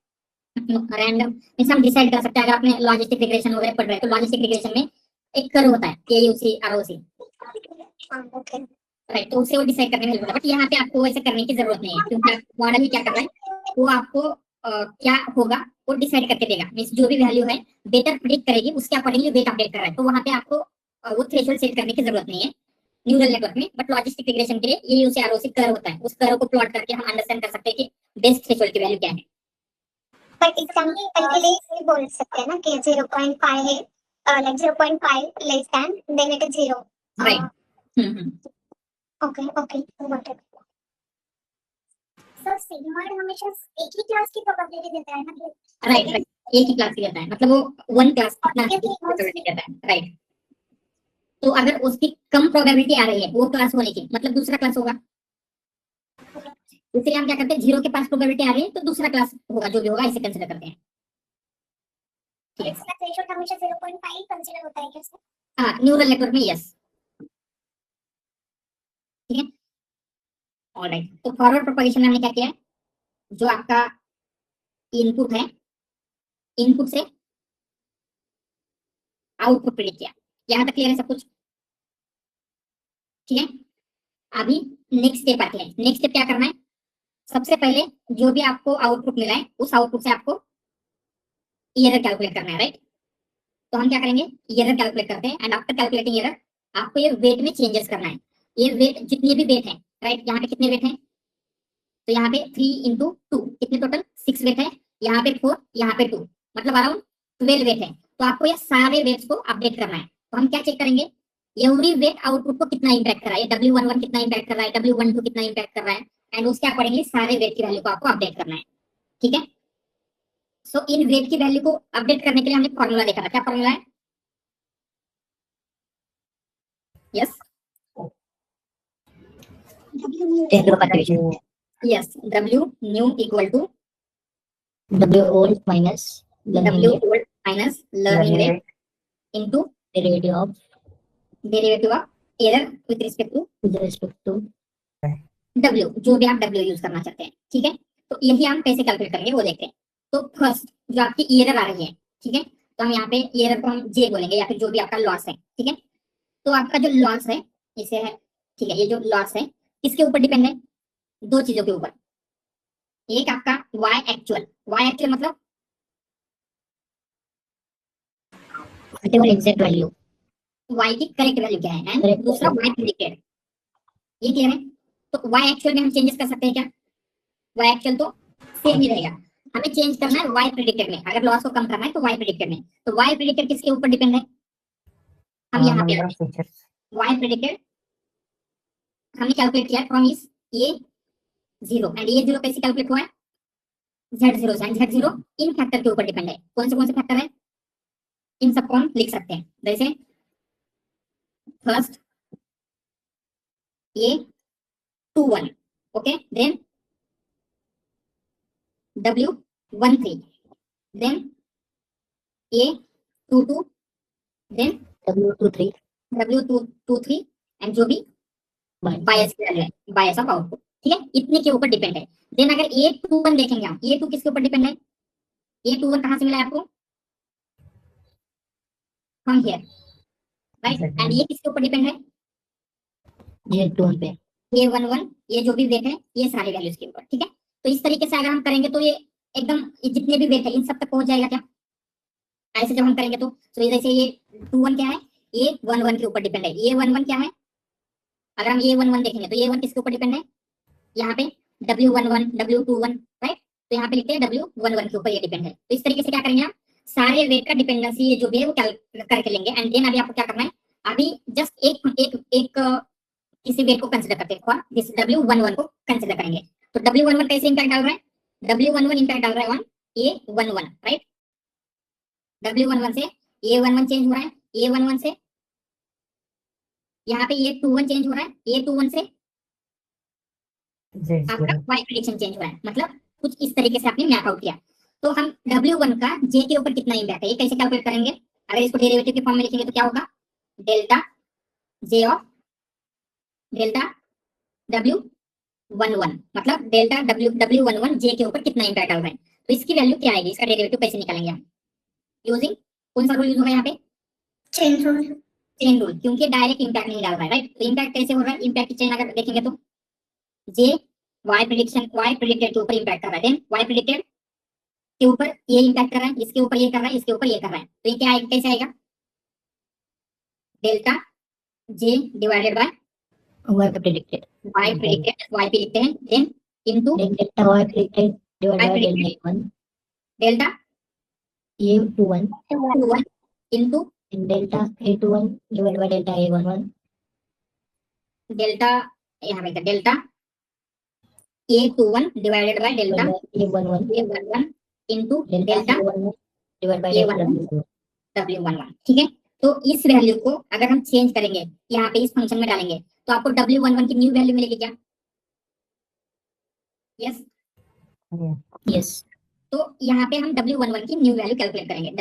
Random means हम decide कर सकते हैं। अगर आपने logistic regression वगैरह पढ़ रहे हैं तो लॉजिस्टिक रिग्रेशन में एक कर्व होता है AUC ROC, Okay. राइट। तो उससे वो डिसाइड करने में हेल्प होता है। बट यहाँ पे आपको वैसे करने की जरूरत नहीं है, क्योंकि मॉडल ही क्या कर रहा है, वो आपको क्या होगा वो डिसाइड करके देगा। मींस जो भी वैल्यू है बेटर प्रिडिक्ट करेगी, उसके अकॉर्डिंगली वेट अपडेट कर रहा है। तो वहाँ पे आपको वो थ्रेशोल्ड सेट करने की जरूरत नहीं है न्यूरल नेटवर्क में। बट लॉजिस्टिक रिग्रेशन के लिए AUC ROC कर्व होता है, उस कर्व को प्लॉट करके हम अंडरस्टैंड कर सकते हैं कि बेस्ट थ्रेशोल्ड की वैल्यू क्या है। But example के लिए भी बोल सकते हैं ना कि 0.5 है, like 0.5 less than, then it is 0. Right. Okay, got it. So sigmoid हमेशा एक ही क्लास की प्रोबेबिलिटी देता है ना? राइट, एक ही क्लास की देता है, मतलब वो 1 क्लास कितना प्रोबेबिलिटी देता है, राइट। तो अगर उसकी कम प्रोबेबिलिटी आ रही है वो क्लास होने की, मतलब दूसरा क्लास होगा। इसलिए हम क्या करते हैं, 0 के पास प्रोबेबिलिटी आ रही है तो दूसरा क्लास होगा, जो भी होगा इसे कंसीडर करते हैं, ठीक है। इसका थ्रेशोल्ड हमेशा 0.5 कंसीडर होता है क्या? हाँ, न्यूरल नेटवर्क में यस, ठीक है। ऑलराइट, तो फॉरवर्ड प्रोपगेशन में हमने क्या किया है, जो आपका इनपुट है, इनपुट से आउटपुट प्रेडिक्ट किया। यहाँ तक क्लियर है सब कुछ, ठीक है। अभी नेक्स्ट स्टेप आते हैं। नेक्स्ट स्टेप क्या करना है, सबसे पहले जो भी आपको आउटपुट मिला है उस आउटपुट से आपको एरर कैलकुलेट करना है, राइट। तो हम क्या करेंगे, एरर कैलकुलेट करते हैं, एंड आफ्टर कैलकुलेटिंग एरर आपको ये वेट में चेंजेस करना है। ये वेट जितने भी वेट है, राइट, यहाँ पे कितने वेट हैं, तो यहाँ पे 3 into 2 कितने टोटल 6 वेट है, यहाँ पे 4, यहाँ पे 2, मतलब अराउंड 12 वेट है। तो आपको ये सारे वेट्स को अपडेट करना है। तो हम क्या चेक करेंगे, एवरी वेट आउटपुट को कितना इंपैक्ट कर रहा है, W11 कितना इंपैक्ट कर रहा है, W12 कितना इंपैक्ट कर रहा है, एंड उसके अकॉर्डिंगली सारे वेट की वैल्यू को आपको अपडेट करना है, ठीक है। सो इन वेट की वैल्यू को अपडेट करने के लिए हमने फॉर्मूला देखा था। क्या फॉर्मूला है, test comparison yes, W new equal to W old minus learning W rate old minus learning learning rate rate. Into derivative of derivative of error with respect to with respect to W, जो भी आप W use करना चाहते हैं, ठीक है। तो यही हम कैसे कैलकुलेट करेंगे वो देखते हैं। तो फर्स्ट जो आपकी एरर आ रही है, ठीक है, तो हम यहाँ पे एरर को हम J बोलेंगे या फिर जो भी आपका लॉस है, ठीक है। तो आपका जो लॉस है इसे है, ठीक है, ये जो लॉस है किसके ऊपर डिपेंड है? दो चीजों के ऊपर। एक आपका y एक्चुअल मतलब whatever exact value y की करेक्ट वैल्यू क्या है, एंड Correct दूसरा y प्रेडिक्टेड। ये क्लियर है? तो y एक्चुअल में हम चेंजेस कर सकते हैं क्या? y एक्चुअल तो सेम ही रहेगा, हमें चेंज करना है y प्रेडिक्टेड में। अगर लॉस को कम करना है तो y प्रेडिक्टेड में। तो y प्रेडिक्टेड किसके ऊपर डिपेंड है? हम यहाँ पे Number of features. y predicted हमने कैलकुलेट किया फ्रॉम इस ये 0 एंड ये 0 कैसे कैलकुलेट हुआ है? Z0 से, Z0 इन फैक्टर के ऊपर डिपेंड है। कौन से फैक्टर है? इन सबको हम लिख सकते हैं, जैसे फर्स्ट ये 21, ओके, देन W13, देन ये 22, देन W23 W23 एंड जो भी बायस की वैल्यू है, बायस ऑफ आउटपुट, ठीक है, इतने के ऊपर डिपेंड है। देन अगर A21 देखेंगे आप, A2 किसके ऊपर डिपेंड है? A21 कहां से मिला है आपको? फ्रॉम हियर, राइट, एंड ये किसके ऊपर डिपेंड है? Z21 पे A11, ये जो भी वेट है ये सारे वैल्यूज के ऊपर, ठीक है। तो इस तरीके से अगर हम करेंगे तो ये एकदम ये जितने भी वेट है इन सब तक पहुंच जाएगा क्या? ऐसे जब हम करेंगे तो जैसे ये 21 क्या है? A11 के ऊपर डिपेंड है। A11 क्या है? अगर हम A11 देखेंगे तो A1 किसके ऊपर डिपेंड है? यहाँ पे W11, W21, राइट, तो यहाँ पे लिखते हैं W11 के ऊपर ये डिपेंड है। तो इस तरीके से क्या करेंगे आप? सारे वेट का डिपेंडेंसी ये जो भी है वो करके लेंगे, एंड देन अभी आपको क्या करना है? अभी जस्ट एक किसी वेट को कंसीडर करते हैं, फॉर दिस W11 को कंसीडर करेंगे। तो W11 कैसे इंपैक्ट डाल रहा है? W11 इंपैक्ट डाल रहा है ऑन A11, राइट, W11 से A11 चेंज हो रहा है, A11 से यहाँ पे A21 चेंज हो रहा है, A21 से आपका Z0. y प्रेडिक्शन चेंज हो रहा है। मतलब कुछ इस तरीके से आपने मैप आउट किया। तो हम W1 का J के ऊपर कितना इंपैक्ट है ये कैसे कैलकुलेट करेंगे? अगर इसको डेरिवेटिव के फॉर्म में लिखेंगे तो क्या होगा? Delta J of delta W11, मतलब डेल्टा W11 J के ऊपर कितना इंपैक्ट डाल रहा है। तो इसकी वैल्यू क्या आएगी? इसका डेरिवेटिव कैसे निकालेंगे हम? यूजिंग कौन सा रूल यूज होगा यहाँ पे? Chain rule. चेन रूल, क्योंकि डायरेक्ट इंपैक्ट नहीं डाल रहा है, राइट। तो इंपैक्ट कैसे हो रहा है? इंपैक्ट की चेन अगर देखेंगे तो J y प्रेडिक्टेड के ऊपर इंपैक्ट कर रहा है, देन y प्रेडिक्टेड के ऊपर ये इंपैक्ट कर रहा है, इसके ऊपर ये कर रहा है, इसके ऊपर ये कर रहा है। तो ये क्या आएगा? कैसे आएगा? Delta J divided by Y predicted y पे लिखते हैं, then into delta Y predicted divided by delta A1 delta A21 A21 into and delta A21 divided by delta A11 delta, यहाँ पे delta A21 divided by delta A11 into delta delta A11 divided by delta W2. W11, ठीक है। तो इस value को अगर हम change करेंगे यहाँ पे इस फंक्शन में डालेंगे तो आपको W11 की न्यू वैल्यू मिलेगी क्या? Yes, Yes. तो यहाँ पे हम W11 की न्यू वैल्यू कैलकुलेट करेंगे,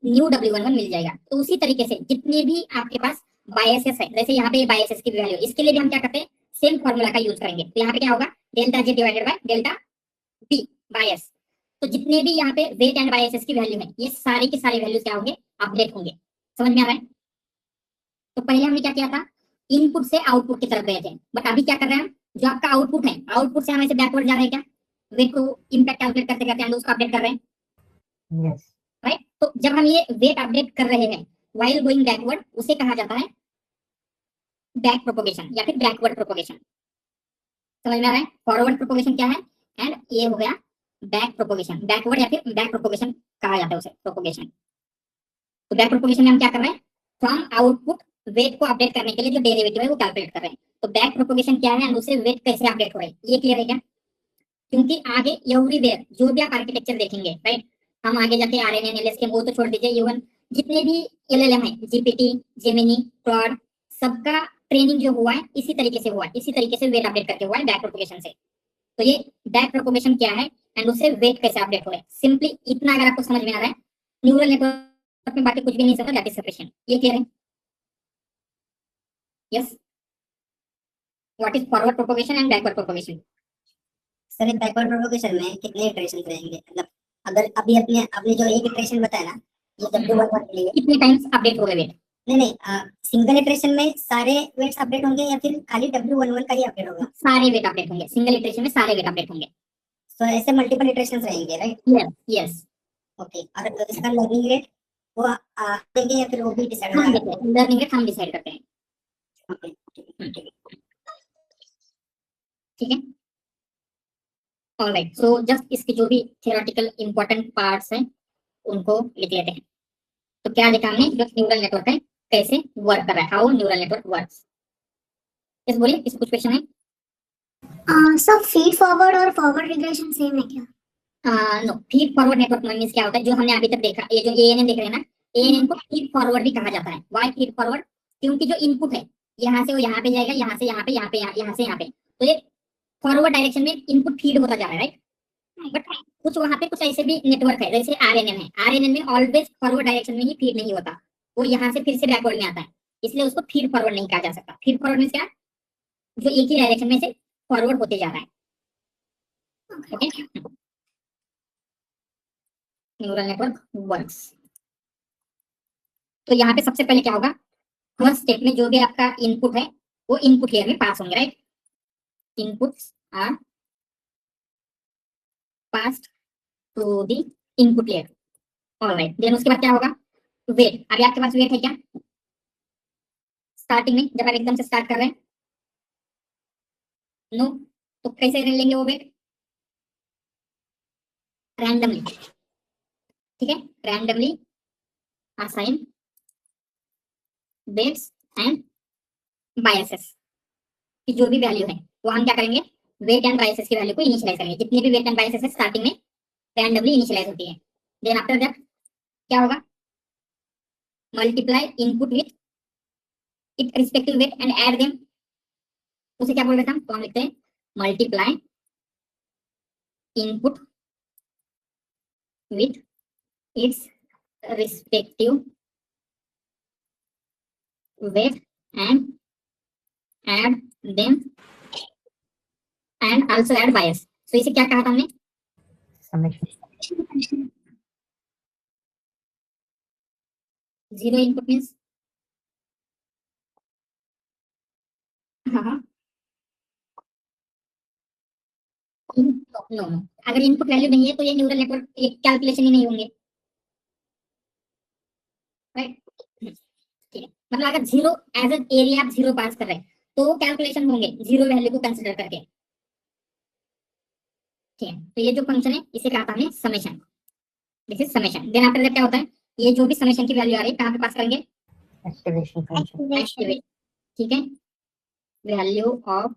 न्यू W11 मिल जाएगा। तो उसी तरीके से जितने भी आपके पास बायसेस है, जैसे यहाँ पे बायसेस की वैल्यू, इसके लिए भी हम क्या करते हैं? सेम फॉर्मूला का यूज करेंगे। तो यहाँ पे क्या होगा? Delta J divided by delta B बायस। तो जितने भी यहाँ पे वेट एंड बायसेस की वैल्यू है ये सारी की सारी वैल्यूज क्या होंगे? अपडेट होंगे। समझ में आ रहा है? तो पहले हमने क्या किया था? इनपुट से आउटपुट की तरफ गए थे, बट अभी क्या कर रहे हैं हम? जो आपका आउटपुट है, आउटपुट से हम ऐसे बैकवर्ड जा रहे हैं क्या? वेट को इंपैक्ट कैलकुलेट करते करते हम उसको अपडेट कर रहे हैं, Yes. राइट। तो जब हम ये वेट अपडेट कर रहे हैं व्हाइल गोइंग बैकवर्ड, उसे कहा जाता है बैक प्रोपोगेशन या फिर बैकवर्ड प्रोपोगेशन। समझ में आ रहा है? फॉरवर्ड प्रोपोगेशन क्या है, एंड ये हो गया बैक प्रोपोगेशन। बैकवर्ड या फिर बैक प्रोपोगेशन कहा जाता है उसे, प्रोपोगेशन। तो बैक प्रोपोगेशन में हम क्या कर रहे हैं? फ्रॉम आउटपुट वेट को अपडेट करने के लिए जो डेरिवेटिव है वो कैलकुलेट कर रहे हैं। तो बैक प्रोपोगेशन क्या है, दूसरे वेट कैसे अपडेट हो रहे हैं, ये क्लियर है क्या? क्योंकि आगे एवरीवेयर जो भी आप आर्किटेक्चर देखेंगे, राइट, हम आगे जाके RNN LSTM वो तो छोड़ दीजिए, इवन जितने भी LLM है, GPT, जेमिनी, क्लॉड, सबका ट्रेनिंग जो हुआ है इसी तरीके से हुआ है, इसी तरीके से वेट अपडेट करके हुआ है बैक प्रोपगेशन से। तो ये बैक प्रोपगेशन क्या है एंड उससे वेट कैसे अपडेट हो रहा है, सिंपली इतना अगर आपको समझ में आ रहा है, न्यूरल नेटवर्क में बाकी कुछ भी नहीं समझ, दैट इज सेपरेशन। ये क्लियर है? Yes. What is forward propagation and backward propagation? Sir backward propagation में कितने इटरेशन रहेंगे, मतलब अगर अभी अपने आपने जो एक इटरेशन बताया ना, ये W11 के लिए कितने टाइम्स अपडेट हो गए वेट? नहीं सिंगल इटरेशन में सारे वेट्स अपडेट होंगे या फिर खाली W11 का ही अपडेट होगा? सारे वेट अपडेट होंगे, सिंगल इटरेशन में सारे वेट अपडेट होंगे। तो ऐसे मल्टीपल इटरेशंस रहेंगे, राइट? Yes yes. ओके, और इसका लर्निंग रेट वो देंगे या फिर वो भी डिसाइड हम होगा? लर्निंग रेट हम डिसाइड करते हैं। ओके, ठीक है, ऑलराइट। सो जस्ट इसके जो भी थियोरेटिकल इंपॉर्टेंट पार्ट्स हैं उनको लिख लेते हैं। तो क्या लिखा हमने, जो न्यूरल नेटवर्क है कैसे वर्क कर रहा है, how neural network works. Yes बोलिए, इस कुछ क्वेश्चन है? So feed forward और forward regression सेम है क्या? No, feed forward network means क्या होता है, जो हमने अभी तक देखा, ये जो एएनएन देख रहे हैं ना, एएनएन को फीड फॉरवर्ड भी कहा जाता है। Why feed forward? क्योंकि जो इनपुट है यहाँ से वो यहाँ पे जाएगा, यहाँ से यहाँ पे, यहाँ पे यहाँ से यहाँ पे, तो ये फॉरवर्ड डायरेक्शन में इनपुट फीड होता जा रहा है, राइट? बट कुछ वहाँ पे कुछ ऐसे भी नेटवर्क है, जैसे आरएनएन है, आरएनएन में ऑलवेज फॉरवर्ड डायरेक्शन में ही फीड नहीं होता, वो यहाँ से फिर से बैकवर्ड में आता है, इसलिए उसको फीड फॉरवर्ड नहीं कहा जा सकता। फीड फॉरवर्ड मींस क्या, जो एक ही डायरेक्शन में से फॉरवर्ड होते जा रहा है। Okay, neural network works. तो यहाँ पे सबसे पहले क्या होगा, फर्स्ट स्टेप में जो भी आपका इनपुट है वो इनपुट लेयर में पास होंगे, राइट? Inputs are passed to the input layer, alright. देन उसके बाद क्या होगा, वेट। अभी आपके पास वेट है क्या स्टार्टिंग में, जब आप एकदम से स्टार्ट कर रहे हैं? नो। तो कैसे लेंगे वो वेट? रैंडमली, ठीक है, randomly assign weights and biases की जो भी वैल्यू है वो हम क्या करेंगे, वेट एंड बायसेस की वैल्यू को इनिशियलाइज करेंगे। जितनी भी वेट एंड बायसेस है स्टार्टिंग में रैंडमली इनिशियलाइज होती है। देन आफ्टर दैट क्या होगा, multiply input with it respective weight and add them. उसे क्या बोल रहे थे हम, तो हम लिखते हैं multiply input with its respective weight and add them and also add bias. So इसे क्या कहा था हमने, summation. जीरो इनपुट मींस, हाँ नो, अगर इनपुट वैल्यू नहीं है तो ये न्यूरल नेटवर्क कैलकुलेशन ही नहीं होंगे, राइट? ठीक है, मतलब अगर जीरो एज एन एरिया आप जीरो पास कर रहे हैं तो वो कैलकुलेशन होंगे जीरो वैल्यू को कंसीडर करके। ठीक है, तो ये जो फंक्शन है इसे कहा था हमने summation, this is summation. Then after that क्या होता है, ये जो भी समेशन की वैल्यू आ रही है कहाँ पे पास करेंगे, Activation function. एक्टिवेट, ठीक है, value of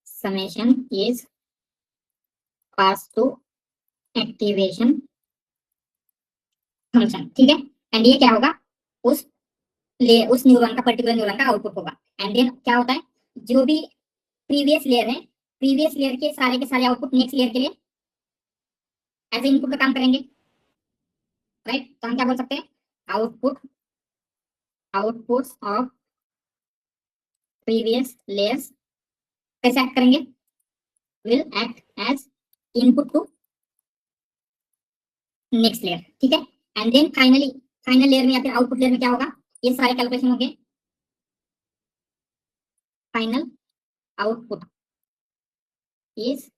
summation is pass to activation function, ठीक है। एंड ये क्या होगा, उस न्यूरॉन का, पर्टिकुलर न्यूरॉन का आउटपुट होगा। एंड देन क्या होता है, जो भी प्रीवियस लेयर है, प्रीवियस लेयर के सारे आउटपुट नेक्स्ट लेयर के लिए एज ए इनपुट का काम करेंगे, राइट? तो हम क्या बोल सकते हैं, आउटपुट्स ऑफ प्रीवियस लेयर्स कैसे एक्ट करेंगे, will act as input to next layer, ठीक है। एंड देन फाइनल लेयर में या फिर आउटपुट लेयर में क्या होगा, ये सारे कैलकुलेशन होंगे, final output is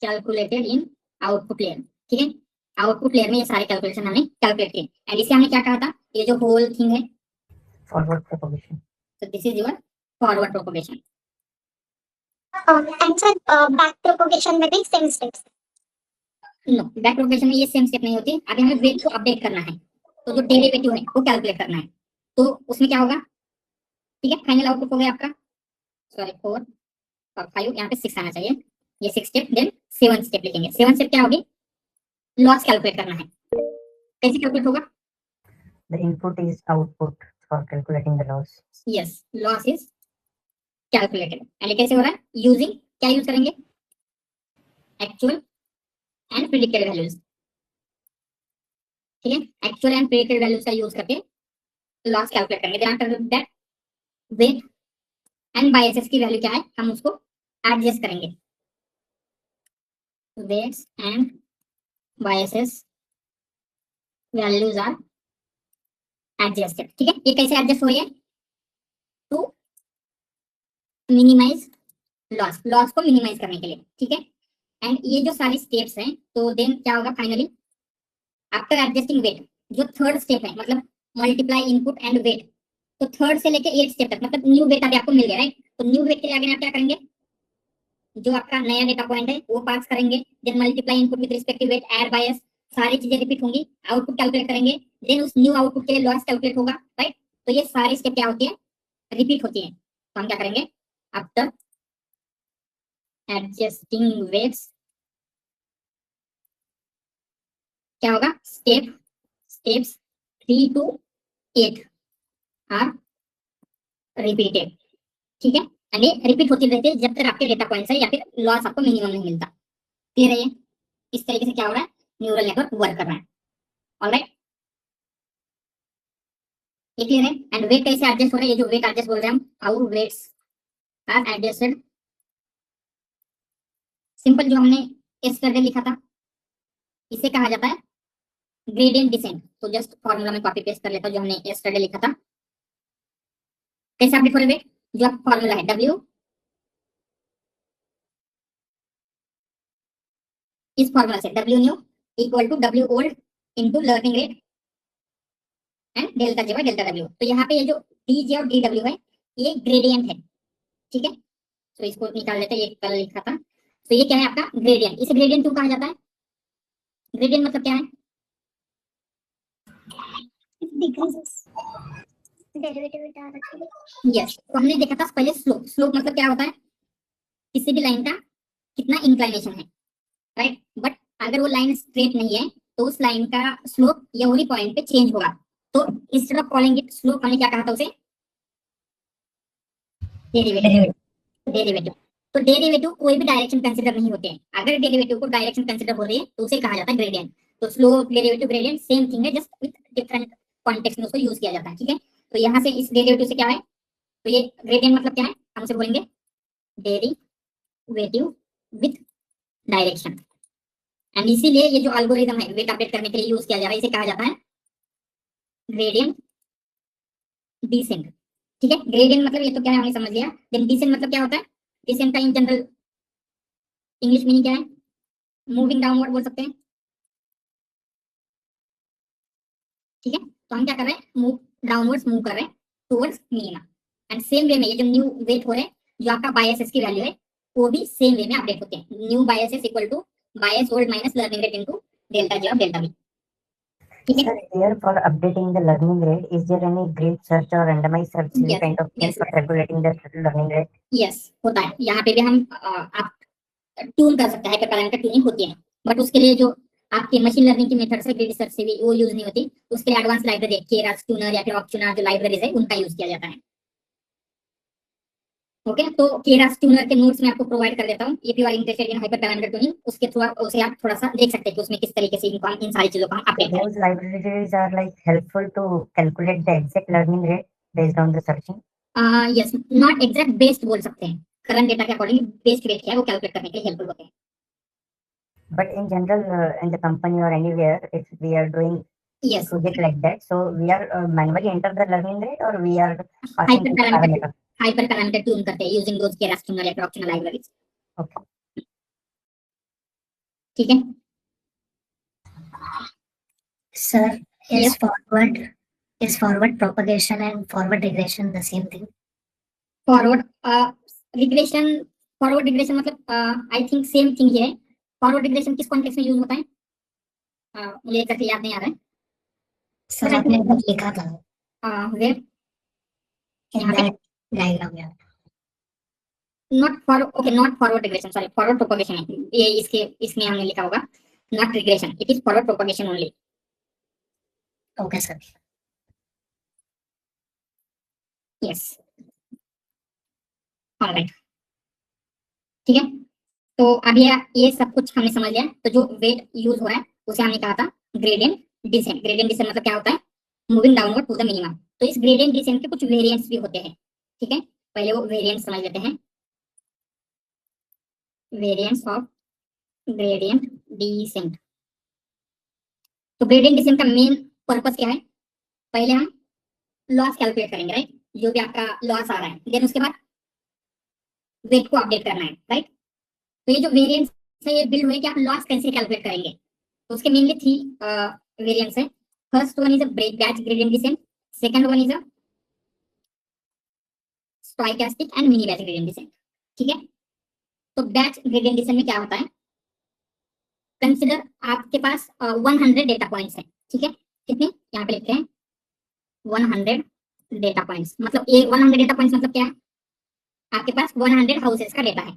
calculated in output layer, ठीक है। आउटपुट लेयर में ये सारे कैलकुलेशन हमने कैलकुलेट किए। एंड इसे हमने क्या कहा था, ये जो होल थिंग है, Forward propagation. so this is your forward propagation. And sir, back propagation में भी same steps. No, back propagation में ये सेम स्टेप नहीं होती। अभी हमें वेट को अपडेट करना है तो जो डेरिवेटिव है वो कैलकुलेट करना है, तो उसमें क्या होगा, ठीक है। फाइनल आउटपुट हो गया आपका, सॉरी 4 और 5, यहाँ पे 6 आना चाहिए, ये 6 स्टेप। देन 7 स्टेप लिखेंगे। 7 स्टेप क्या होगी, लॉस कैलकुलेट करना है। कैसे कैलकुलेट होगा, The input is output. for calculating the loss. Yes, loss is calculated and ये कैसे हो रहा है? यूजिंग क्या यूज करेंगे? एक्चुअल एंड प्रिडिक्टेड वैल्यूज, ठीक है? एक्चुअल एंड प्रिडिक्टेड वैल्यूज का यूज करके लॉस कैलकुलेट करेंगे। Then after that weight and biases की वैल्यू क्या है हम उसको एडजस्ट करेंगे। Weights and biases values are adjusted, ठीक है? ये कैसे एडजस्ट हो रही है? टू मिनिमाइज लॉस, लॉस को मिनिमाइज करने के लिए, ठीक है? एंड ये जो सारी स्टेप्स हैं, तो देन क्या होगा फाइनली? आफ्टर एडजस्टिंग वेट, जो थर्ड स्टेप है मतलब मल्टीप्लाई इनपुट एंड वेट, तो थर्ड से लेके 8 स्टेप तक मतलब न्यू वेट अभी आपको मिल गया, राइट? तो न्यू वेट के लिए आगे आप क्या करेंगे? जो आपका नया डेटा पॉइंट है वो पास करेंगे, then multiply input with respective weight, add bias, सारी चीजें रिपीट होंगी, आउटपुट कैलकुलेट करेंगे, देन उस न्यू आउटपुट के लिए लॉस कैलकुलेट होगा, राइट? तो ये सारी स्टेप क्या होती है? रिपीट होती है। तो हम क्या करेंगे? आफ्टर एडजस्टिंग वेट्स क्या होगा? स्टेप्स 3 to 8 आर रिपीटेड, ठीक है? एंड ये रिपीट होती रहती है जब तक आपके डेटा पॉइंट है या फिर लॉस आपको मिनिमम नहीं मिलता। क्लियर है? ये इस तरीके से क्या हो रहा है? न्यूरल नेटवर्क वर्क कर रहा है। ऑलराइट, ये क्लियर है? एंड वेट कैसे एडजस्ट हो रहा है? ये जो वेट एडजस्ट बोल रहे हैं हम, how weights are adjusted, simple जो हमने यस्टरडे लिखा था इसे कहा जाता है ग्रेडियंट डिसेंट। तो जस्ट फॉर्मूला में कॉपी पेस्ट कर लेता हूं जो हमने यस्टरडे लिखा था। कैसे आप लिखोगे? जो आप फॉर्मूला है W, इस फॉर्मूला से W new equal to W old into learning rate and delta J by delta W। तो यहाँ पे ये जो DJ और DW है ये ग्रेडियंट है, ठीक है? तो इसको निकाल लेते हैं, ये कल लिखा था। तो ये क्या है आपका? ग्रेडियंट। इसे ग्रेडियंट क्यों कहा जाता है? ग्रेडियंट मतलब क्या है? decreases derivative with R yes, तो हमने देखा था पहले स्लोप। स्लोप मतलब क्या होता है? किसी भी लाइन का कितना इंक्लाइनेशन है, राइट? बट अगर वो लाइन स्ट्रेट नहीं है तो उस लाइन का स्लोप ये वाली पॉइंट पे चेंज होगा। तो instead of calling it slope हमने क्या कहा था उसे? डेरिवेटिव। डेरिवेटिव, तो डेरिवेटिव कोई भी डायरेक्शन कंसीडर नहीं होते हैं। अगर डेरिवेटिव को डायरेक्शन कंसीडर हो रही है तो उसे कहा जाता है ग्रेडियंट। तो slope, derivative, gradient same thing है, जस्ट विद डिफरेंट कॉन्टेक्स्ट में उसको यूज किया जाता है, ठीक है? तो यहाँ से इस डेरिवेटिव से क्या है? तो ये ग्रेडियंट मतलब क्या है? हम उसे बोलेंगे डेरिवेटिव विद डायरेक्शन। एंड इसीलिए ये जो एल्गोरिथम है वेट अपडेट करने के लिए यूज किया जा रहा है इसे कहा जाता है ग्रेडियंट डिसेंट, ठीक है? ग्रेडियंट मतलब ये तो क्या है हमने समझ लिया। देन डिसेंट मतलब क्या होता है? डिसेंट का इन जनरल इंग्लिश मीनिंग क्या है? मूविंग डाउनवर्ड बोल सकते हैं, ठीक है? तो हम क्या कर रहे हैं? मूव डाउनवर्ड्स मूव कर रहे हैं towards minima. And same way में ये जो न्यू वेट हो रहे हैं, जो आपका बायसेस की वैल्यू है वो भी सेम वे में अपडेट होते हैं। New biases equal to bias old minus learning rate into delta J और डेल्टा B, ठीक है? Sir, here for updating the learning rate, is there any grid search or randomized search Yes, kind of thing yes, for calculating the learning rate? Yes होता है। यहाँ पे भी हम आप ट्यून कर सकते हैं, हाइपरपैरामीटर ट्यूनिंग होती है, बट उसके लिए जो आपके मशीन लर्निंग की मेथड से ग्रिड सर्च से भी वो यूज नहीं होती। उसके लिए एडवांस लाइब्रेरी केरास ट्यूनर या फिर ऑप्चुनर जो लाइब्रेरीज है उनका यूज किया जाता है। ओके, तो केरास ट्यूनर के नोट्स में आपको प्रोवाइड कर देता हूँ। If you are interested in hyperparameter tuning, उसके थ्रू उसे आप थोड़ा सा देख सकते हैं कि उसमें किस तरीके से इनको इन सारी चीजों को हम अपडेट करें। Those libraries are like helpful to calculate the exact learning rate based on the searching. Yes, not exact based बोल सकते हैं, करंट डेटा के अकॉर्डिंग बेस्ड रेट क्या है वो कैलकुलेट करने के लिए हेल्पफुल होते हैं। But in general, in the company or anywhere, if we are doing yes, project like that, so we are manually enter the learning rate or we are passing to the parameter. Hyperparameter tune करते हैं using those Keras tuner या फिर optional libraries, Okay. ठीक है? Sir, Yes. is forward propagation and forward regression the same thing? Forward regression, forward regression मतलब I think same thing ही है। Forward regression किस कॉन्टेक्स्ट में यूज होता है? मुझे एग्जैक्टली याद नहीं आ रहा है। सर आपने कुछ लिखा था where in that diagram, yeah. Not forward, okay, not forward regression, sorry, forward propagation है ये। इसके इसमें हमने लिखा होगा not regression, it is forward propagation only. Okay, sir. Yes, alright, ठीक है। तो अब ये सब कुछ हमने समझ लिया। तो जो वेट यूज हो रहा है उसे हमने कहा था ग्रेडियंट डिसेंट। ग्रेडियंट डिसेंट मतलब क्या होता है, moving downward to the minimum. तो इस ग्रेडियंट डिसेंट के कुछ वेरिएंट्स भी होते हैं, ठीक है। पहले वो वेरिएंट्स समझ लेते हैं, वेरिएंट्स ऑफ ग्रेडियंट डिसेंट। तो ग्रेडियंट डिसेंट का मेन पर्पस क्या है, पहले हम लॉस कैलकुलेट करेंगे, राइट, जो भी आपका लॉस आ रहा है, देन उसके बाद वेट को अपडेट करना है, राइट। तो ये जो वेरिएंट्स है ये बिल्ड हुए कि आप लॉस कैसे कैलकुलेट करेंगे। तो उसके मेनली 3 वेरिएंट्स है। First one is a batch gradient descent, second one is a stochastic and mini batch gradient descent, ठीक है। तो बैच ग्रेडियंट डिसेंट में क्या होता है, कंसीडर आपके पास 100 डेटा पॉइंट्स है, ठीक है। कितने, यहाँ पे लिखते हैं 100 डेटा पॉइंट्स। मतलब ये 100 डेटा पॉइंट्स मतलब क्या है, आपके पास 100 हाउसेस का डेटा है,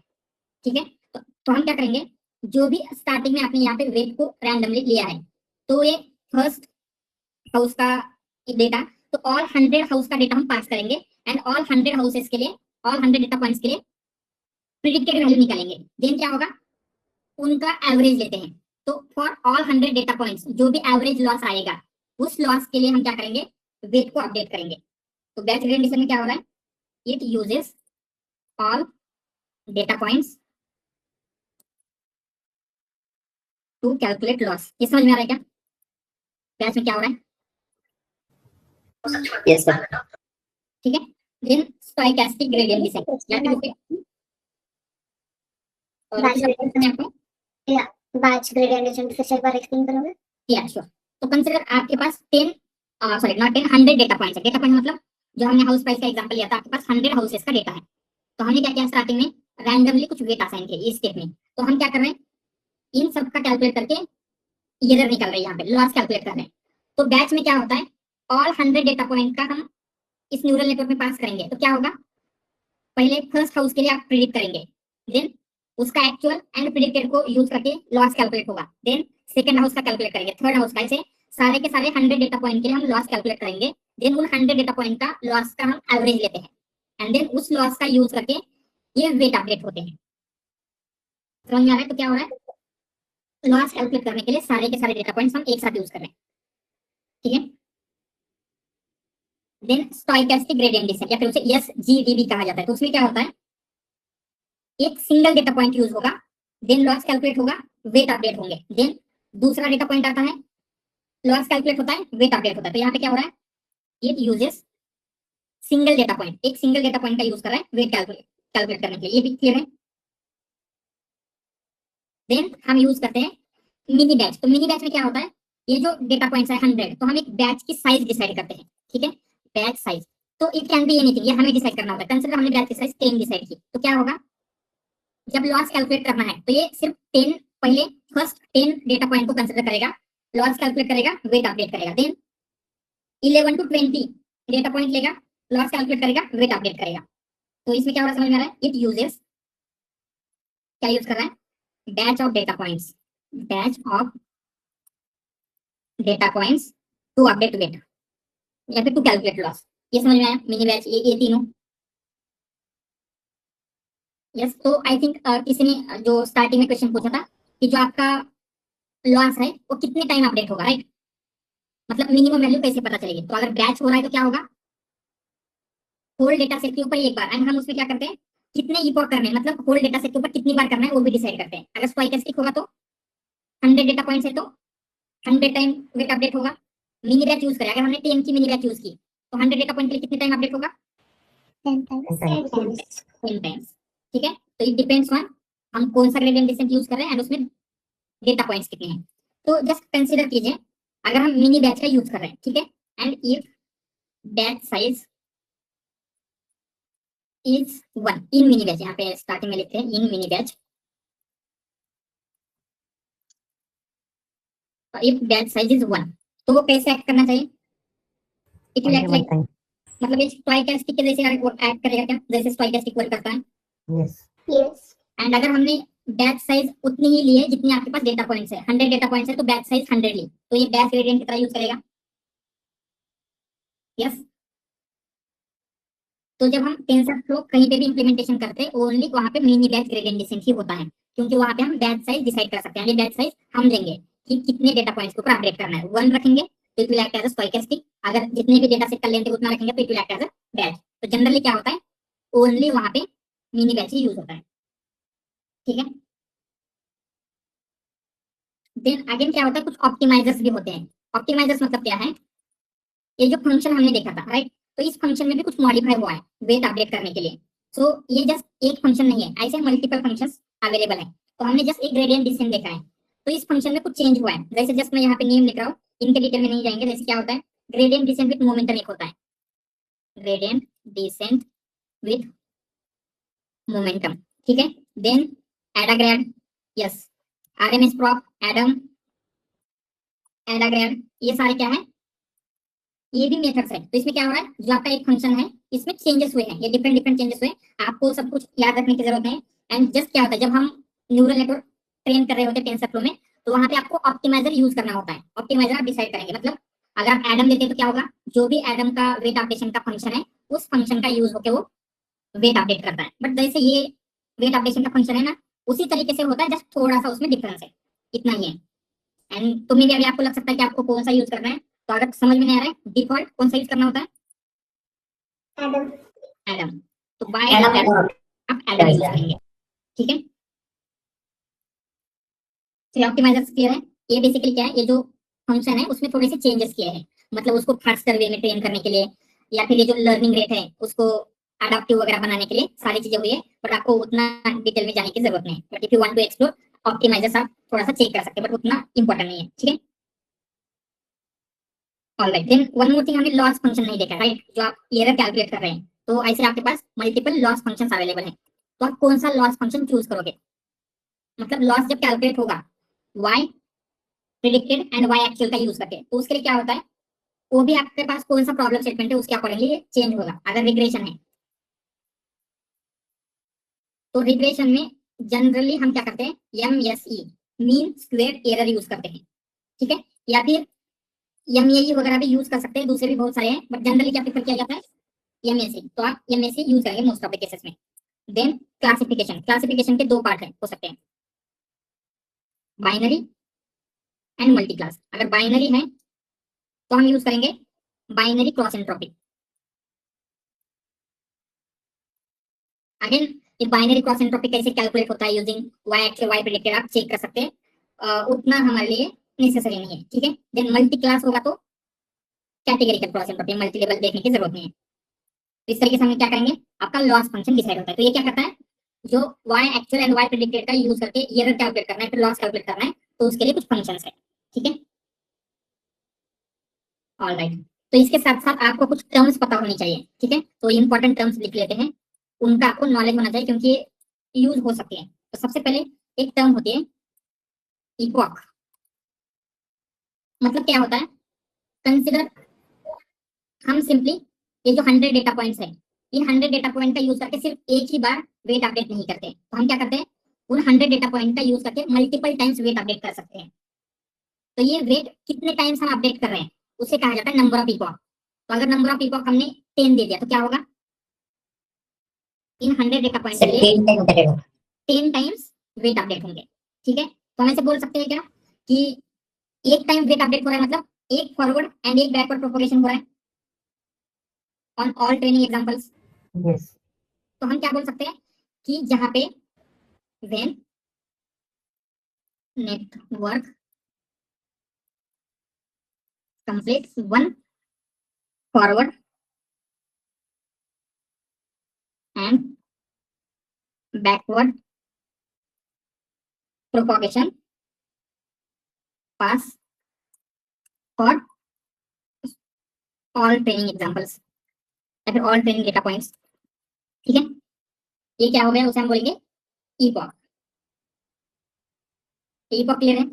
ठीक है। तो हम क्या करेंगे, जो भी स्टार्टिंग में आपने यहाँ पे वेट को रैंडमली लिया है, तो ये फर्स्ट हाउस का डेटा, तो ऑल 100 हाउस का डेटा हम पास करेंगे एंड ऑल 100 हाउसेस के लिए, ऑल 100 डेटा पॉइंट्स के लिए प्रिडिक्टेड वैल्यू निकालेंगे। देन क्या होगा, उनका एवरेज लेते हैं। तो फॉर ऑल 100 डेटा पॉइंट्स जो भी एवरेज लॉस आएगा, उस लॉस के लिए हम क्या करेंगे, वेट को अपडेट करेंगे। तो बैच ग्रेडियंट डिसेंट में क्या हो रहा है, it uses all data points to calculate loss. ये समझ में आ रहा है क्या, बैच में क्या हो रहा है, यस सर। ठीक है। देन स्टोचैस्टिक ग्रेडियंट डिसेंट, या फिर उसे और Batch किसी gradient में आपको बैच ग्रेडियंट डिसेंट फिर से एक बार एक्सप्लेन करोगे? या श्योर। तो कंसीडर आपके पास 10 सॉरी नॉट 10 100 डेटा पॉइंट्स है। डेटा पॉइंट मतलब जो हमने हाउस प्राइस का एग्जांपल लिया था, आपके पास 100 हाउसेस का डेटा है। तो हमने क्या किया, स्टार्टिंग में रैंडमली कुछ वेट असाइन किए इस स्टेप में। तो हम क्या कर रहे हैं, इन सब का कैलकुलेट करके एरर निकल रही है, यहाँ पे लॉस कैलकुलेट कर रहे हैं। तो बैच में क्या होता है, ऑल 100 डेटा पॉइंट का हम इस न्यूरल नेटवर्क में पास करेंगे। तो क्या होगा, पहले फर्स्ट हाउस के लिए आप प्रिडिक्ट करेंगे, देन उसका एक्चुअल एंड प्रिडिक्टेड को यूज करके लॉस कैलकुलेट होगा। देन सेकंड हाउस का कैलकुलेट करेंगे, थर्ड हाउस का, ऐसे सारे के सारे 100 डेटा पॉइंट के लिए हम लॉस कैलकुलेट करेंगे। देन उन 100 डेटा पॉइंट का लॉस का हम एवरेज लेते हैं एंड देन उस लॉस का यूज करके ये वेट अपडेट होते हैं। समझ में आ रहा है। तो क्या हो रहा है, लॉस कैलकुलेट करने के लिए सारे के सारे डेटा पॉइंट्स हम एक साथ यूज कर रहे हैं, ठीक है। देन स्टोचैस्टिक ग्रेडियंट डिसेंट या फिर उसे एसजीडीबी कहा जाता है। तो उसमें क्या होता है, एक सिंगल डेटा पॉइंट यूज होगा, देन लॉस कैलकुलेट होगा, वेट अपडेट होंगे। देन दूसरा डेटा पॉइंट आता है, लॉस कैलकुलेट होता है, वेट अपडेट होता है। तो यहाँ पे क्या हो रहा है, it uses single data point, एक सिंगल डेटा पॉइंट का यूज कर रहा है वेट कैलकुलेट करने के लिए। ये भी क्लियर है। देन हम यूज करते हैं मिनी बैच। तो मिनी बैच में क्या होता है, ये जो डेटा पॉइंट्स है 100, तो हम एक बैच की साइज डिसाइड करते हैं, ठीक है, बैच साइज। तो इट कैन बी एनीथिंग, ये हमें डिसाइड करना होता है। कंसीडर हमने बैच की साइज 10 डिसाइड की, तो क्या होगा, जब लॉस कैलकुलेट करना है तो ये सिर्फ 10, पहले फर्स्ट 10 डेटा पॉइंट को कंसीडर करेगा, लॉस कैलकुलेट करेगा, वेट अपडेट करेगा। देन 11 to 20 डेटा पॉइंट लेगा, लॉस कैलकुलेट करेगा, वेट अपडेट करेगा। तो इसमें क्या हो रहा है, समझ में आ रहा है, इट यूजेस, क्या यूज कर रहा है, batch of data points, batch of data points to update weight या फिर टू कैलकुलेट लॉस। ये समझ में आया, मिनी बैच, ये तीनों। यस, तो आई थिंक किसी ने जो स्टार्टिंग में क्वेश्चन पूछा था कि जो आपका लॉस है वो कितने टाइम अपडेट होगा, राइट, मतलब मिनिमम वैल्यू कैसे पता चलेगी। तो अगर बैच हो रहा है तो क्या होगा, होल डेटा सेट के ऊपर एक बार, एंड हम उसमें क्या करते हैं, कितने इपॉक करने हैं, मतलब होल डेटा सेट के ऊपर कितनी बार करना है वो भी डिसाइड करते हैं। अगर स्टोचैस्टिक होगा तो 100 डेटा पॉइंट्स है तो 100 टाइम वेट अपडेट होगा। मिनी बैच यूज करें, अगर हमने 10 की मिनी बैच यूज की तो 100 डेटा पॉइंट के लिए कितने टाइम अपडेट होगा, 10 times. 10 टाइम्स, ठीक है। तो इट डिपेंड्स ऑन हम कौन सा ग्रेडियंट डिसेंट यूज कर रहे हैं एंड उसमें डेटा पॉइंट्स कितने हैं। तो जस्ट कंसीडर कीजिए, अगर हम मिनी बैच का यूज कर रहे हैं, ठीक है, and if batch size is 1 in mini batch, यहाँ पे स्टार्टिंग में लिखते हैं in mini batch, if batch size is 1, तो वो कैसे एक्ट करना चाहिए, इट विल एक्ट लाइक, मतलब ये स्टोचैस्टिक के जैसे एक्ट करेगा क्या, जैसे स्टोचैस्टिक वर्क करता है। Yes. Yes. एंड अगर हमने बैच साइज उतनी ही ली है जितनी आपके पास डेटा पॉइंट्स है, 100 डेटा पॉइंट्स है तो बैच साइज 100 ली, तो ये बैच ग्रेडियंट की तरह यूज करेगा। यस, तो जब हम टेंसर फ्लो कहीं पे भी इंप्लीमेंटेशन करते हैं ओनली वहां पे मिनी बैच ग्रेडियंट डिसेंट ही होता है, क्योंकि वहां पे हम बैच साइज डिसाइड कर सकते हैं। बैच साइज हम लेंगे कि कितने डेटा पॉइंट्स के ऊपर अपडेट करना है, 1 रखेंगे तो it will act as a stochastic, अगर जितने भी डेटा सेट का लेंथ उतना रखेंगे तो it will act as a batch. तो जनरली क्या होता है, ओनली वहां पे मिनी बैच ही यूज होता है, ठीक है। देन अगेन क्या होता है, कुछ ऑप्टिमाइजर्स भी होते हैं। ऑप्टिमाइजर्स मतलब क्या है, ये जो फंक्शन हमने देखा था राइट, तो इस फंक्शन में भी कुछ मॉडिफाई हुआ है वेट अपडेट करने के लिए। सो ये जस्ट एक फंक्शन नहीं है, ऐसे मल्टीपल फंक्शंस अवेलेबल है। तो हमने जस्ट एक ग्रेडियंट डिसेंट देखा है, तो इस फंक्शन में कुछ चेंज हुआ है। जैसे जस्ट मैं यहाँ पे नेम लिख रहा हूँ, इनके डिटेल में नहीं जाएंगे। जैसे क्या होता है, ग्रेडियंट डिसेंट विद मोमेंटम एक होता है, ग्रेडियंट डिसेंट विद मोमेंटम, ठीक है। Then Adagrad, yes, RMS prop, Adam, Adagrad, ये सारे क्या है, ये भी मेथड्स है। तो इसमें क्या हो रहा है, जो आपका एक फंक्शन है इसमें चेंजेस हुए हैं, ये डिफरेंट डिफरेंट चेंजेस हुए हैं, आपको सब कुछ याद रखने की जरूरत है। एंड जस्ट क्या होता है, जब हम न्यूरल नेटवर्क ट्रेन कर रहे होते हैं टेंसर फ्लो में, तो वहां पे आपको ऑप्टिमाइजर यूज करना होता है। ऑप्टिमाइजर आप डिसाइड करेंगे, मतलब अगर आप एडम देते हैं तो क्या होगा, जो भी एडम का वेट अपडेशन का फंक्शन है उस फंक्शन का यूज होकर वो वेट अपडेट करता है। बट जैसे ये वेट अपडेशन का फंक्शन है ना, उसी तरीके से होता है, जस्ट थोड़ा सा उसमें डिफरेंस है, इतना ही है। एंड तो मे भी अभी आपको लग सकता है कि आपको कौन सा यूज करना है, तो अगर समझ में नहीं आ रहा है डिफॉल्ट कौन सा यूज करना होता है, Adam. एडम। तो बाय डिफॉल्ट आप एडम यूज करेंगे, ठीक है। तो ऑप्टिमाइजर्स क्लियर है। ये बेसिकली क्या है, ये जो फंक्शन है उसमें थोड़े से चेंजेस किए हैं, मतलब उसको फास्टर वे में ट्रेन करने के लिए, या फिर ये जो लर्निंग रेट है उसको अडाप्टिव वगैरह बनाने के लिए सारी चीजें हुई है। बट आपको उतना डिटेल में जाने की जरूरत नहीं है। But if you want to explore optimizers आप थोड़ा सा चेक कर सकते हैं, बट उतना इंपॉर्टेंट नहीं है, ठीक है। Alright, then one more thing, हमने लॉस फंक्शन नहीं देखा राइट, जो आप एरर कैलकुलेट कर रहे हैं। तो ऐसे आपके पास मल्टीपल लॉस फंक्शंस अवेलेबल हैं, तो आप कौन सा लॉस फंक्शन चूज करोगे, मतलब लॉस जब कैलकुलेट होगा y predicted and y actual का यूज करके, तो उसके लिए क्या होता है, वो भी आपके पास कौन सा प्रॉब्लम स्टेटमेंट है उसके अकॉर्डिंगली ये चेंज होगा। अगर रिग्रेशन है तो रिग्रेशन में जनरली हम क्या करते हैं, MSE mean square error use करते हैं, ठीक है। या फिर MEE वगैरह भी यूज कर सकते हैं, दूसरे भी बहुत सारे हैं, बट जनरली क्या प्रेफर किया जाता है, MSE। तो आप MSE यूज करेंगे मोस्ट ऑफ द केसेस में। देन क्लासिफिकेशन, क्लासिफिकेशन के दो पार्ट है हो सकते हैं, बाइनरी एंड मल्टी क्लास। अगर बाइनरी है तो हम यूज करेंगे बाइनरी क्रॉस एंट्रोपी। अगेन ये बाइनरी क्रॉस एंट्रोपी कैसे कैलकुलेट होता है, using y actual y predicted, आप चेक कर सकते हैं, उतना हमारे लिए नेसेसरी नहीं है, ठीक है। देन मल्टी क्लास होगा तो categorical cross entropy, multi level देखने की जरूरत नहीं है। तो इस तरीके से हम क्या करेंगे, आपका लॉस फंक्शन डिसाइड होता है। तो ये क्या करता है, जो y actual and y predicted का यूज करके एरर कैलकुलेट करना है, फिर लॉस कैलकुलेट करना है, तो उसके लिए कुछ फंक्शंस है, ठीक है। ऑलराइट, तो इसके साथ साथ आपको कुछ टर्म्स पता होनी चाहिए, ठीक है। तो इंपॉर्टेंट टर्म्स लिख लेते हैं, उनका आपको नॉलेज होना चाहिए क्योंकि यूज हो सकती है। तो सबसे पहले एक टर्म होती है इक्वॉक, मतलब क्या होता है, कंसिडर, हम सिंपली ये जो 100 डेटा पॉइंट्स है, इन 100 डेटा पॉइंट का यूज करके सिर्फ एक ही बार वेट अपडेट नहीं करते, तो हम क्या करते हैं, उन 100 डेटा पॉइंट का यूज करके मल्टीपल टाइम्स वेट अपडेट कर सकते हैं। तो ये वेट कितने टाइम्स हम अपडेट कर रहे हैं उसे कहा जाता है नंबर ऑफ इक्वॉक। तो अगर नंबर ऑफ इक्वॉक हमने 10 दे दिया तो क्या होगा, इन 100 डेटा पॉइंट के लिए 10 टाइम्स वेट अपडेट होंगे, ठीक है। तो हम ऐसे बोल सकते हैं क्या कि एक टाइम वेट अपडेट हो रहा है, मतलब एक फॉरवर्ड एंड एक बैकवर्ड प्रोपोगेशन हो रहा है on all training examples. Yes. तो हम क्या बोल सकते हैं कि जहां पे when network completes one forward and backward propagation pass for all training examples या फिर ऑल ट्रेनिंग डेटा पॉइंट्स, ठीक है। ये क्या हो गया, उसे हम बोलेंगे इपॉक। इपॉक क्लियर है,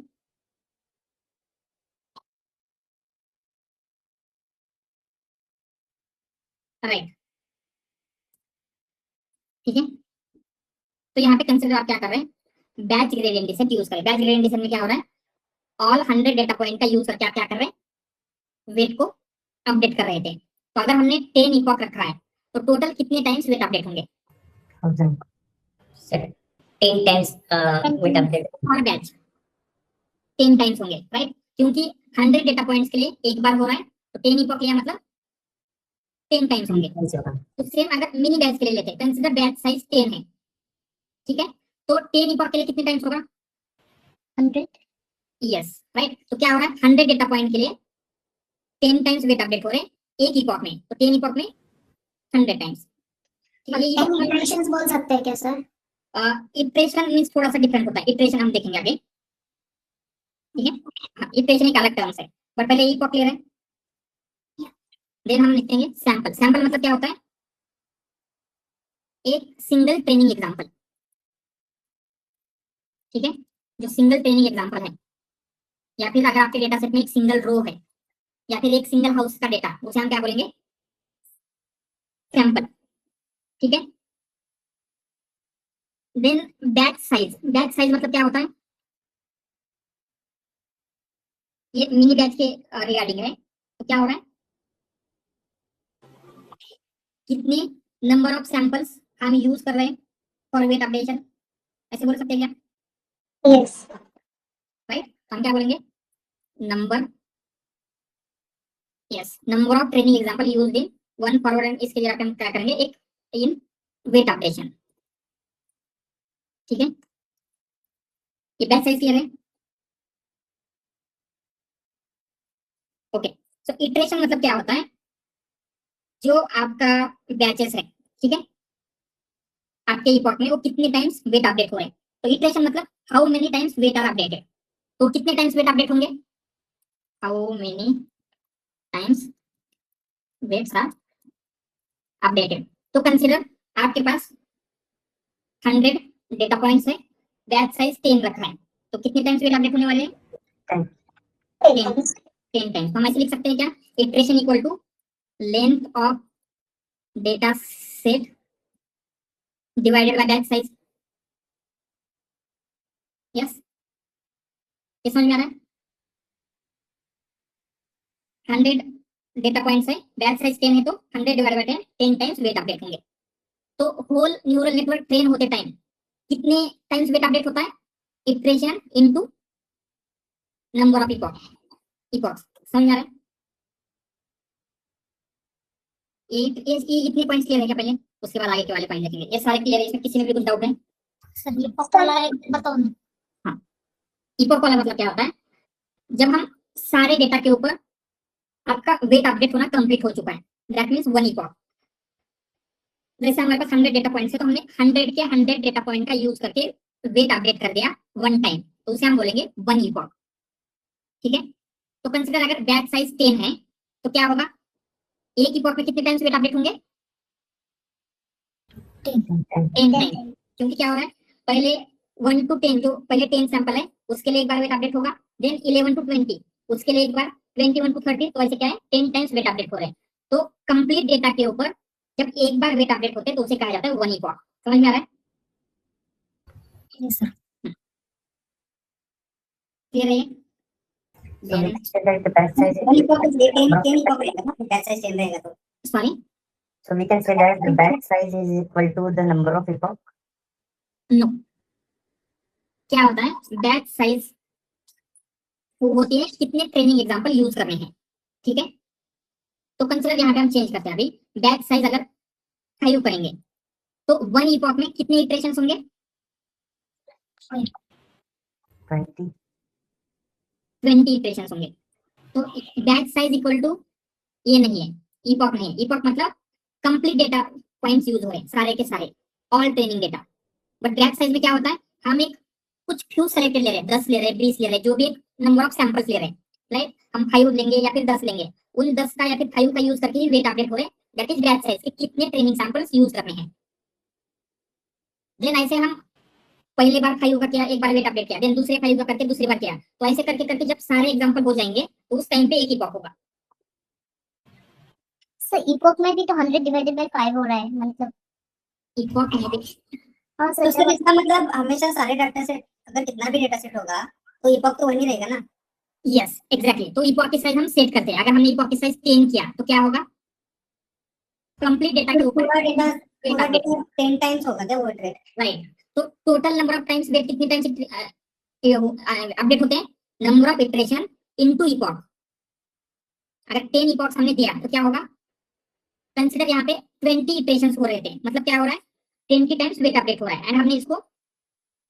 राइट, ठीक है। तो यहाँ पे कंसिडर आप क्या कर रहे हैं, बैच ग्रेडियंट डिसेंट यूज करें। बैच ग्रेडियंट डिसेंट में क्या हो रहा है, ऑल 100 डेटा पॉइंट का यूज करके आप क्या कर रहे हैं, वेट को अपडेट कर रहे थे। तो अगर हमने 10 इपॉक रखा है तो टोटल कितने टाइम्स वेट अपडेट होंगे 1000. 10 times weight update. पर बैच? 10 टाइम्स होंगे, राइट? क्योंकि 100 डेटा पॉइंट्स के लिए एक बार हो रहा है, तो 10 इपॉक लिया मतलब 10 टाइम्स होंगे। तो सेम अगर मिनी बैच के लिए लेते हैं, कंसीडर बैच साइज 10 है, ठीक है, तो 10 इपॉक के लिए कितने टाइम्स होगा? 100. Yes, right. तो क्या हो रहा है, 100 डेटा पॉइंट के लिए 10 टाइम्स वेट अपडेट हो रहे हैं एक इपॉक में, तो 10 इपॉक में 100 टाइम्स। Any iterations बोल सकते हैं क्या सर? इटरेशन मींस थोड़ा सा डिफरेंट होता है, इटरेशन हम देखेंगे आगे, ठीक है। हाँ, इटरेशन एक अलग टर्म्स है, बट पहले इपॉक क्लियर है। देन हम लिखेंगे सैंपल। सैंपल मतलब क्या होता है? एक सिंगल ट्रेनिंग एग्जांपल, ठीक है, जो सिंगल ट्रेनिंग एग्जांपल है, या फिर अगर आपके डेटा सेट में एक सिंगल रो है या फिर एक सिंगल हाउस का डेटा, उसे हम क्या बोलेंगे? सैंपल, ठीक है। Then batch size. Batch size मतलब क्या होता है? ये मिनी बैच के रिगार्डिंग है। तो क्या हो रहा है, कितने नंबर ऑफ सैंपल्स हम यूज कर रहे हैं फॉर वेट अपडेशन, ऐसे बोल सकते हैं क्या? Yes. राइट, हम क्या बोलेंगे? Number, yes, number of training example used in one forward. And इसके लिए हम क्या करेंगे, एक इन वेट अपडेशन, ठीक है। ये बैच साइज क्लियर है? ओके, सो इटरेशन मतलब क्या होता है? जो आपका बैचेस है, ठीक है, आपके इपॉक में वो कितने टाइम्स वेट अपडेट हो रहे हैं। तो इटरेशन मतलब how many times weight are updated. तो कितने टाइम्स वेट अपडेट होंगे? How many times weights are updated. तो कंसीडर आपके पास 100 डेटा पॉइंट्स है, बैच साइज 10 रखा है, तो कितने टाइम्स वेट अपडेट होने वाले हैं? 10 टाइम्स। तो हम ऐसे लिख सकते हैं क्या, iteration equal to length of data set divided by batch size. Yes, ये समझ में आ रहा है? 100 डेटा पॉइंट्स है, बैच साइज 10 है, तो 100 divided by 10, 10 times weight update होंगे। तो होल न्यूरल नेटवर्क ट्रेन होते टाइम कितने टाइम्स वेट अपडेट होता है? Iteration into number of epochs. समझ में आ रहा है? ये इतने पॉइंट्स क्लियर है क्या पहले? उसके बाद आगे के वाले पॉइंट देखेंगे। ये सारे क्लियर है, इसमें किसी में भी कुछ डाउट है? सर ये पहला बताओ ना. हाँ, इपॉक वाला मतलब क्या होता है? जब हम सारे डेटा के ऊपर आपका वेट अपडेट होना कंप्लीट हो चुका है, दैट मींस वन इपॉक। जैसे हमारे पास 100 डेटा पॉइंट्स है, तो हमने 100 के 100 डेटा पॉइंट का यूज करके वेट अपडेट कर दिया वन टाइम, तो उसे हम बोलेंगे वन इपॉक, ठीक है। तो कंसीडर अगर बैच साइज 10 है, तो क्या होगा, एक इपॉक में कितने टाइम्स वेट अपडेट होंगे? 10 टाइम। क्योंकि क्या हो रहा है, पहले 1 to 10, जो पहले 10 सैंपल है उसके लिए एक बार वेट अपडेट होगा, देन 11 to 20 उसके लिए एक बार, 21 to 30, तो ऐसे क्या है 10 टाइम्स वेट अपडेट हो रहे हैं। तो कंप्लीट डेटा के ऊपर जब एक बार वेट अपडेट होते हैं तो उसे कहा जाता है वन इपॉक। समझ में आ रहा है? Yes sir. क्लियर है? So we can say that the batch size is 10 epoch रहेगा ना, बैच साइज 10 रहेगा तो. Sorry, so we can say that the batch size is equal to the number of epoch. No, क्या होता है, batch size वो होती है कितने ट्रेनिंग एग्जांपल यूज करने हैं, ठीक है। तो कंसीडर यहाँ पे हम चेंज करते हैं, अभी बैच साइज अगर 5 करेंगे तो वन इपॉक में कितने इटरेशंस होंगे? 20 इटरेशंस होंगे। तो बैच साइज इक्वल टू ये नहीं है, इपॉक नहीं है। इपॉक मतलब कंप्लीट डेटा पॉइंट्स यूज हो रहे हैं सारे के सारे, all training data. But batch size में क्या होता है, हम एक कुछ फ्यू सेलेक्टेड ले रहे हैं, 10 ले रहे हैं, 20 ले रहे हैं, जो भी एक नंबर ऑफ सैंपल्स ले रहे हैं, राइट। हम 5 लेंगे या फिर 10 लेंगे, उन 10 का या फिर 5 का यूज करके ही वेट अपडेट हो रहे हैं, दैट इज बैच साइज के कितने ट्रेनिंग सैंपल्स यूज करने हैं। देन ऐसे हम पहले बार 5 का किया, एक बार वेट अपडेट किया, देन दूसरे 5 का करके दूसरी बार किया, तो ऐसे करके करके जब सारे एग्जांपल हो जाएंगे तो उस टाइम पे एक इपॉक होगा। सर इपॉक में भी तो 100 डिवाइडेड बाय 5 हो रहा है, मतलब इपॉक में भी हाँ तो सर. इसका मतलब हमेशा सारे डाटा सेट, अगर कितना भी डेटा सेट होगा तो इपॉक तो वही रहेगा ना. Yes exactly. तो इपॉक की साइज हम सेट करते हैं, अगर हमने इपॉक की साइज 10 किया तो क्या होगा, कंप्लीट डेटा के ऊपर पूरा डेटा वेट अपडेट, 10 टाइम्स होगा क्या वर्ड रेट? राइट। तो total number of times weight कितने टाइम्स अपडेट होते हैं? Number of iteration into epoch. अगर 10 इपॉक्स हमने दिया तो क्या होगा? कंसीडर यहाँ पे 20 इटरेशंस हो रहे थे, मतलब क्या हो रहा है? 10 की टाइम्स वेट अपडेट हो रहा है, एंड हमने इसको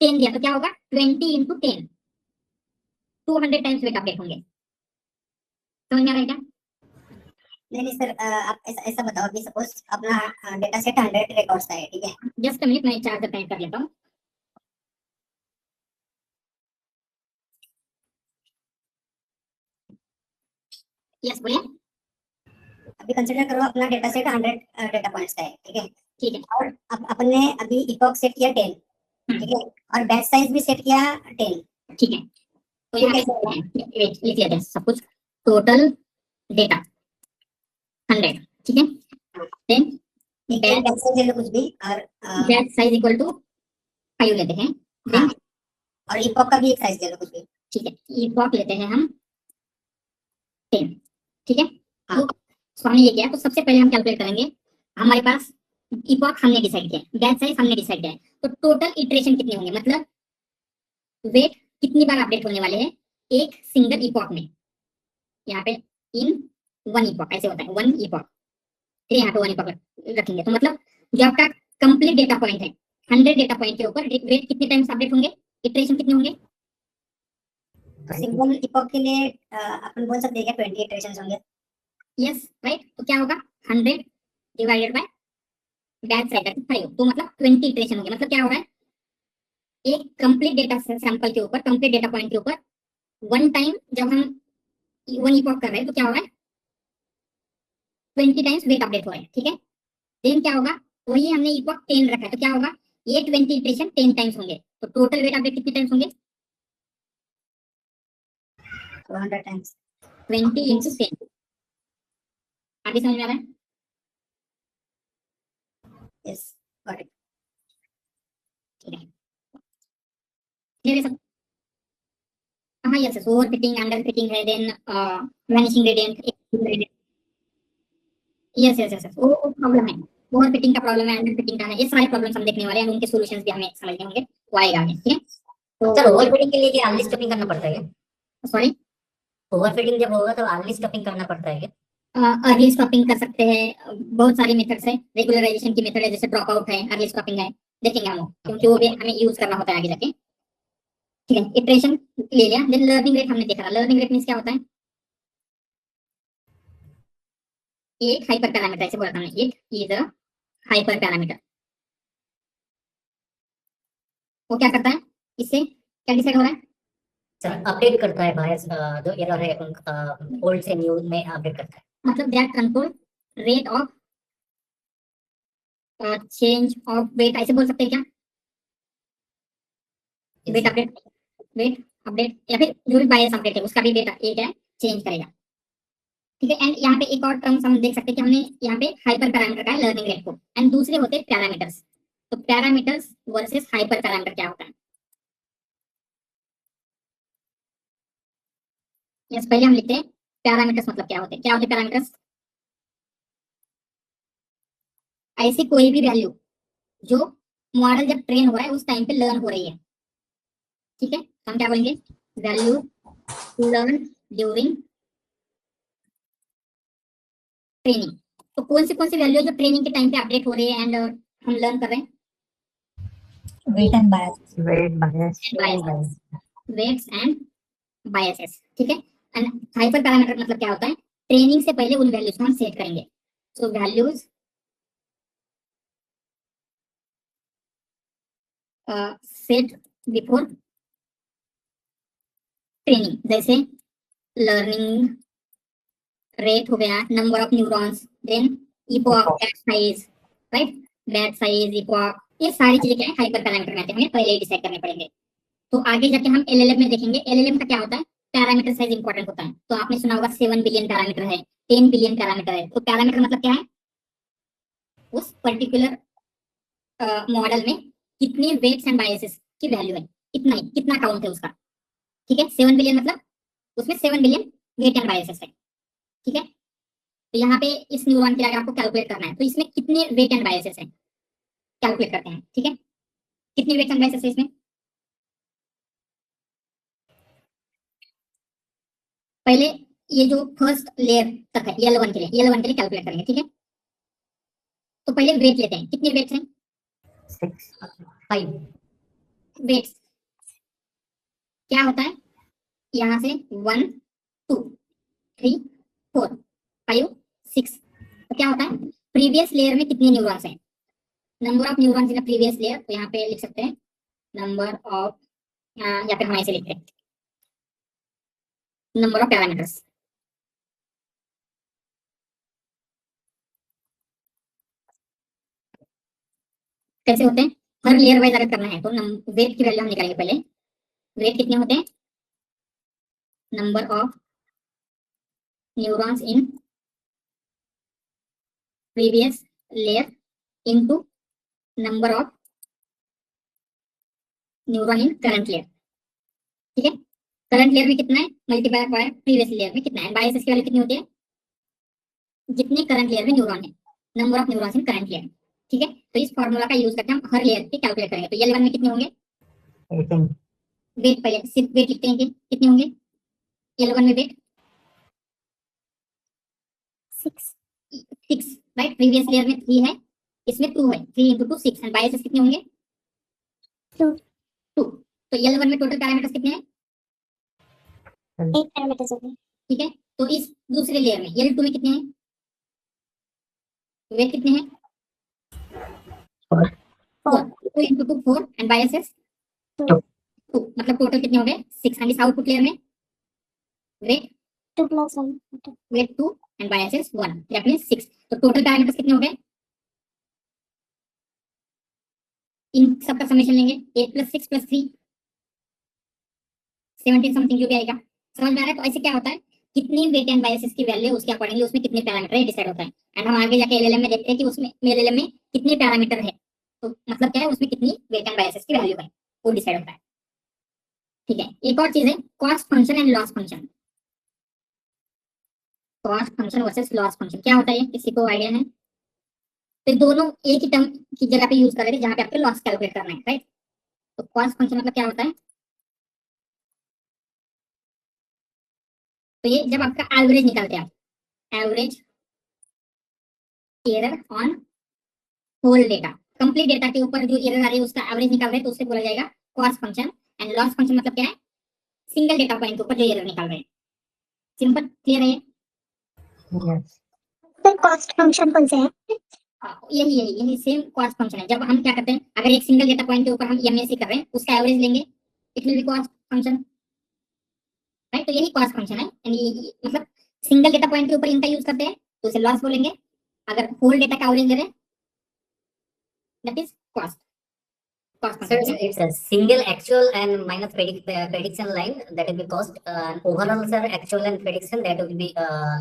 10 दिया तो क्या होगा? 20 इंटू 10, 200 टाइम्स वेट अपडेट होंगे। समझ में आ रहा है क्या? नहीं नहीं सर, आप ऐसा बताओ कि सपोज अपना डेटा सेट 100 रिकॉर्ड्स का है, ठीक है? जस्ट अ मिनट, मैं चार्जर कनेक्ट कर लेता हूँ। यस बोलिए। अभी कंसीडर करो अपना डेटा सेट 100 डेटा पॉइंट्स का है, ठीक है? ठीक है। और अपन ने अभी इपॉक सेट किया 10, ठीक है? और बैच साइज भी सेट किया 10, ठीक है, तो यहाँ ठीक पे है? वेट लिख लेते हैं सब कुछ। टोटल डेटा 100, ठीक है। देन ठीक है, बैच साइज ले लो कुछ भी, और बैच साइज इक्वल टू 5 लेते हैं। हाँ, देन और इपॉक का भी एक साइज ले लो कुछ भी। ठीक है, इपॉक लेते हैं हम 10, ठीक है। हाँ। तो हमने ये किया, तो सबसे पहले हम कैलकुलेट करेंगे। हमारे पास इपॉक हमने डिसाइड किया, बैच साइज हमने डिसाइड किया है, तो टोटल इटरेशन कितने होंगे, मतलब वेट कितनी बार अपडेट होने वाले हैं एक सिंगल इपॉक में। यहाँ पे इन वन इपॉक ऐसे होता है, वन इपॉक, फिर यहाँ पे वन इपॉक रखेंगे, तो मतलब जो आपका कंप्लीट डेटा पॉइंट है 100 डेटा पॉइंट के ऊपर वेट कितने टाइम्स अपडेट होंगे, इटरेशन कितने होंगे? सिंगल इपॉक के लिए अपन बोल सकते हैं क्या 20 इटरेशंस होंगे? Yes right. तो क्या होगा? 100 डिवाइडेड बाय बैच साइज 5, तो मतलब 20 इटरेशन होंगे। मतलब क्या हो रहा है? एक कंप्लीट डेटा सैंपल के ऊपर, कंप्लीट डेटा पॉइंट के ऊपर वन टाइम जब हम वन इपॉक कर रहे हैं तो क्या हो रहा है? 20 टाइम्स वेट अपडेट हो रहा है, ठीक है। देन क्या होगा? वही हमने इपॉक 10 रखा है, तो क्या होगा? ये 20 इटरेशन 10 टाइम्स होंगे, तो टोटल वेट अपडेट कितने टाइम्स होंगे? 200 टाइम्स। 20 इंटू 10। आगे समझ में आ रहा है? Yes, got it. ठीक है, क्लियर है सब? हाँ yes yes, overfitting, underfitting है, then vanishing gradient. Yes yes yes, वो प्रॉब्लम है, ओवर फिटिंग का प्रॉब्लम है, अंडर फिटिंग का है, ये सारे प्रॉब्लम्स हम देखने वाले हैं, उनके सॉल्यूशंस भी हमें समझने होंगे, वो आएगा आगे, ठीक है। तो सर ओवरफिटिंग के लिए क्या अर्ली स्टफिंग करना पड़ता है क्या? सॉरी, ओवरफिटिंग जब होगा तो अर्ली स्टफिंग करना पड़ता है क्या? अर्ली स्टॉपिंग कर सकते हैं, बहुत सारी मेथड्स है, रेगुलराइजेशन की मेथड है, जैसे ड्रॉप आउट है, अर्ली स्टॉपिंग है, देखेंगे हम लोग, क्योंकि वो भी हमें यूज करना होता है आगे जाके, ठीक है। इटरेशन ले लिया, देन लर्निंग रेट हमने देखा, लर्निंग रेट मींस क्या होता है? एक हाइपर पैरामीटर, ऐसे बोला था हमने, एक इज अ हाइपर पैरामीटर। वो क्या करता है? इससे क्या डिसाइड हो रहा है? सर अपडेट करता है बायस, जो एरर है ओल्ड से न्यू में अपडेट करता है। मतलब that control rate of change of weight, ऐसे बोल सकते हैं क्या? वेट अपडेट, वेट अपडेट, या फिर जो भी बायस अपडेट है उसका भी वेट एक है चेंज करेगा, ठीक है। एंड यहाँ पे एक और टर्म्स हम देख सकते हैं कि हमने यहाँ पे हाइपर पैरामीटर का है लर्निंग रेट को, एंड दूसरे होते हैं पैरामीटर्स। तो पैरामीटर्स वर्सेस हाइपर पैरामीटर क्या होता है? यस, पहले हम लिखते हैं पैरामीटर्स मतलब क्या होते हैं। क्या होते हैं पैरामीटर्स? ऐसी कोई भी वैल्यू जो मॉडल जब ट्रेन हो रहा है उस टाइम पे लर्न हो रही है, ठीक है। हम क्या बोलेंगे? Value learn during training. तो कौन सी वैल्यू जो ट्रेनिंग के टाइम पे अपडेट हो रही है एंड हम लर्न कर रहे हैं? Weight and bias. Weight bias. Weights and biases, ठीक है। एंड हाइपर पैरामीटर मतलब क्या होता है? ट्रेनिंग से पहले उन वैल्यूज को हम सेट करेंगे। So values set before training, जैसे लर्निंग रेट हो गया, number of neurons, then epoch, batch size, right, batch size, epoch, ये सारी चीजें क्या है? हाइपर पैरामीटर में आते हैं, हमें पहले ही डिसाइड करने पड़ेंगे। तो आगे जाके हम एलएलएम में देखेंगे, एलएलएम का क्या होता है? पैरामीटर साइज इंपॉर्टेंट होता है। तो आपने सुना होगा 7 बिलियन पैरामीटर है, 10 बिलियन पैरामीटर है। तो पैरामीटर मतलब क्या है? उस पर्टिकुलर मॉडल में कितने वेट्स एंड बायसेस की वैल्यू है, इतना ही, कितना काउंट है उसका, ठीक है। 7 बिलियन मतलब उसमें 7 बिलियन वेट एंड बायसेस है, ठीक है। तो यहाँ पे इस न्यूरॉन के अगर आपको कैलकुलेट करना है तो इसमें कितने वेट एंड बायसेस हैं कैलकुलेट करते हैं, ठीक है। कितने वेट एंड बायसेस है इसमें? पहले ये जो फर्स्ट लेयर तक है L1 के लिए कैलकुलेट करेंगे, ठीक है। तो पहले वेट लेते हैं, कितने वेट्स हैं? 6. 5. वेट्स क्या होता है, यहाँ से 1 2 3 4 5 6, तो क्या होता है प्रीवियस लेयर में कितने न्यूरॉन्स हैं, number of neurons in previous layer. तो यहाँ पे लिख सकते हैं नंबर ऑफ, या फिर हम ऐसे लिखते हैं नंबर ऑफ पैरामीटर्स। कैसे होते हैं, हर लेयर वाइज अगर करना है तो वेट की वैल्यू हम निकालेंगे। पहले वेट कितने होते हैं, number of neurons in previous layer into number of neuron in current layer, ठीक है। करंट लेयर में कितना है मल्टीप्लाई बाय प्रीवियस लेयर में कितना है, बायसेस की वैल्यू कितनी होती है, जितने करंट लेयर में न्यूरॉन है, number of neurons in current layer, ठीक है। तो इस फॉर्मूला का यूज करके हम हर लेयर पे कैलकुलेट करेंगे। तो L1 में कितने होंगे 18. वेट, पहले सिर्फ वेट लिखते हैं कि कितने होंगे L1 में वेट 6 राइट, प्रीवियस लेयर में 3 है, इसमें 2 है, 3 इंटू 2 6, एंड बायसेस कितने होंगे 2। तो L1 में टोटल पैरामीटर्स कितने हैं 8 पैरामीटर्स हो गए। ठीक है। तो इस दूसरे लेयर में L2 में कितने हैं, वेट कितने हैं 4, 2 इंटू 2 4, एंड बायसेस 2 मतलब टोटल कितने हो गए 6, एंड इस आउटपुट लेयर में weight 2 plus 1 weight 2 and biases 1, that means 6। तो टोटल पैरामीटर्स कितने हो गए, इन सबका समेशन लेंगे 8 + 6 + 3 17 समथिंग जो भी आएगा, समझ में आ रहा है। तो ऐसे क्या होता है, कितनी वेट एंड बायसेस की वैल्यू उसके अकॉर्डिंगली उसमें कितने पैरामीटर है डिसाइड होता है। एंड हम आगे जाके एलएलएम में देखते हैं कि उसमें एलएलएम में कितने पैरामीटर है, तो मतलब क्या है उसमें कितनी वेट एंड बायसेस की वैल्यू है वो डिसाइड होता है, ठीक है। एक और चीज है cost function and loss function. Cost function versus loss function क्या होता है, किसी को आइडिया है? तो दोनों एक ही टर्म की जगह पे यूज कर रहे थे जहां पे आपको लॉस कैलकुलेट करना है, राइट। तो कॉस्ट फंक्शन मतलब क्या होता है, तो ये जब आपका एवरेज निकालते हैं, average error on whole data, complete data के ऊपर जो एरर आ रही है उसका एवरेज निकाल रहे हैं तो उससे बोला जाएगा cost function. And loss function मतलब क्या है, सिंगल डेटा पॉइंट के ऊपर जो एरर निकाल रहे हैं। सिंपल, क्लियर है ये? Yes. फिर कॉस्ट फंक्शन कौन से है? यही यही यही सेम कॉस्ट फंक्शन है। जब हम क्या करते हैं, अगर एक सिंगल डेटा पॉइंट के ऊपर हम एमएससी कर रहे हैं उसका एवरेज लेंगे, it will be cost function, right. तो यही कॉस्ट फंक्शन है, यानी मतलब सिंगल डेटा पॉइंट के ऊपर इनका यूज करते हैं तो उसे लॉस बोलेंगे, अगर होल डेटा का एवरेज ले रहे हैं that is cost So function. it's a single actual and minus prediction line that will be cost. Overall, sir, actual and prediction that will be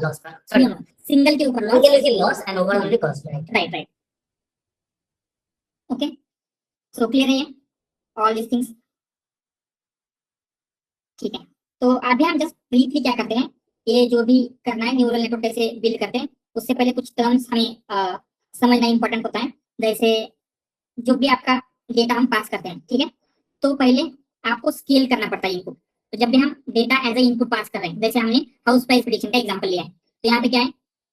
loss. Sorry, single के ऊपर loss, single will be loss and overall will be cost, right? Right right, okay. So clear है ये all this things, ठीक है। तो अभी हम just briefly क्या करते हैं, ये जो भी करना है न्यूरल नेटवर्क कैसे बिल्ड करते हैं उससे पहले कुछ टर्म्स हमें समझना इंपॉर्टेंट होता है। जैसे जो भी आपका डेटा हम पास करते हैं, ठीक है, तो पहले आपको स्केल करना पड़ता है इनपुट। तो जब भी हम डेटा एज ए इनपुट पास कर रहे हैं, जैसे हमने हाउस प्राइस प्रेडिक्शन का एग्जांपल लिया है, तो यहाँ पे क्या है,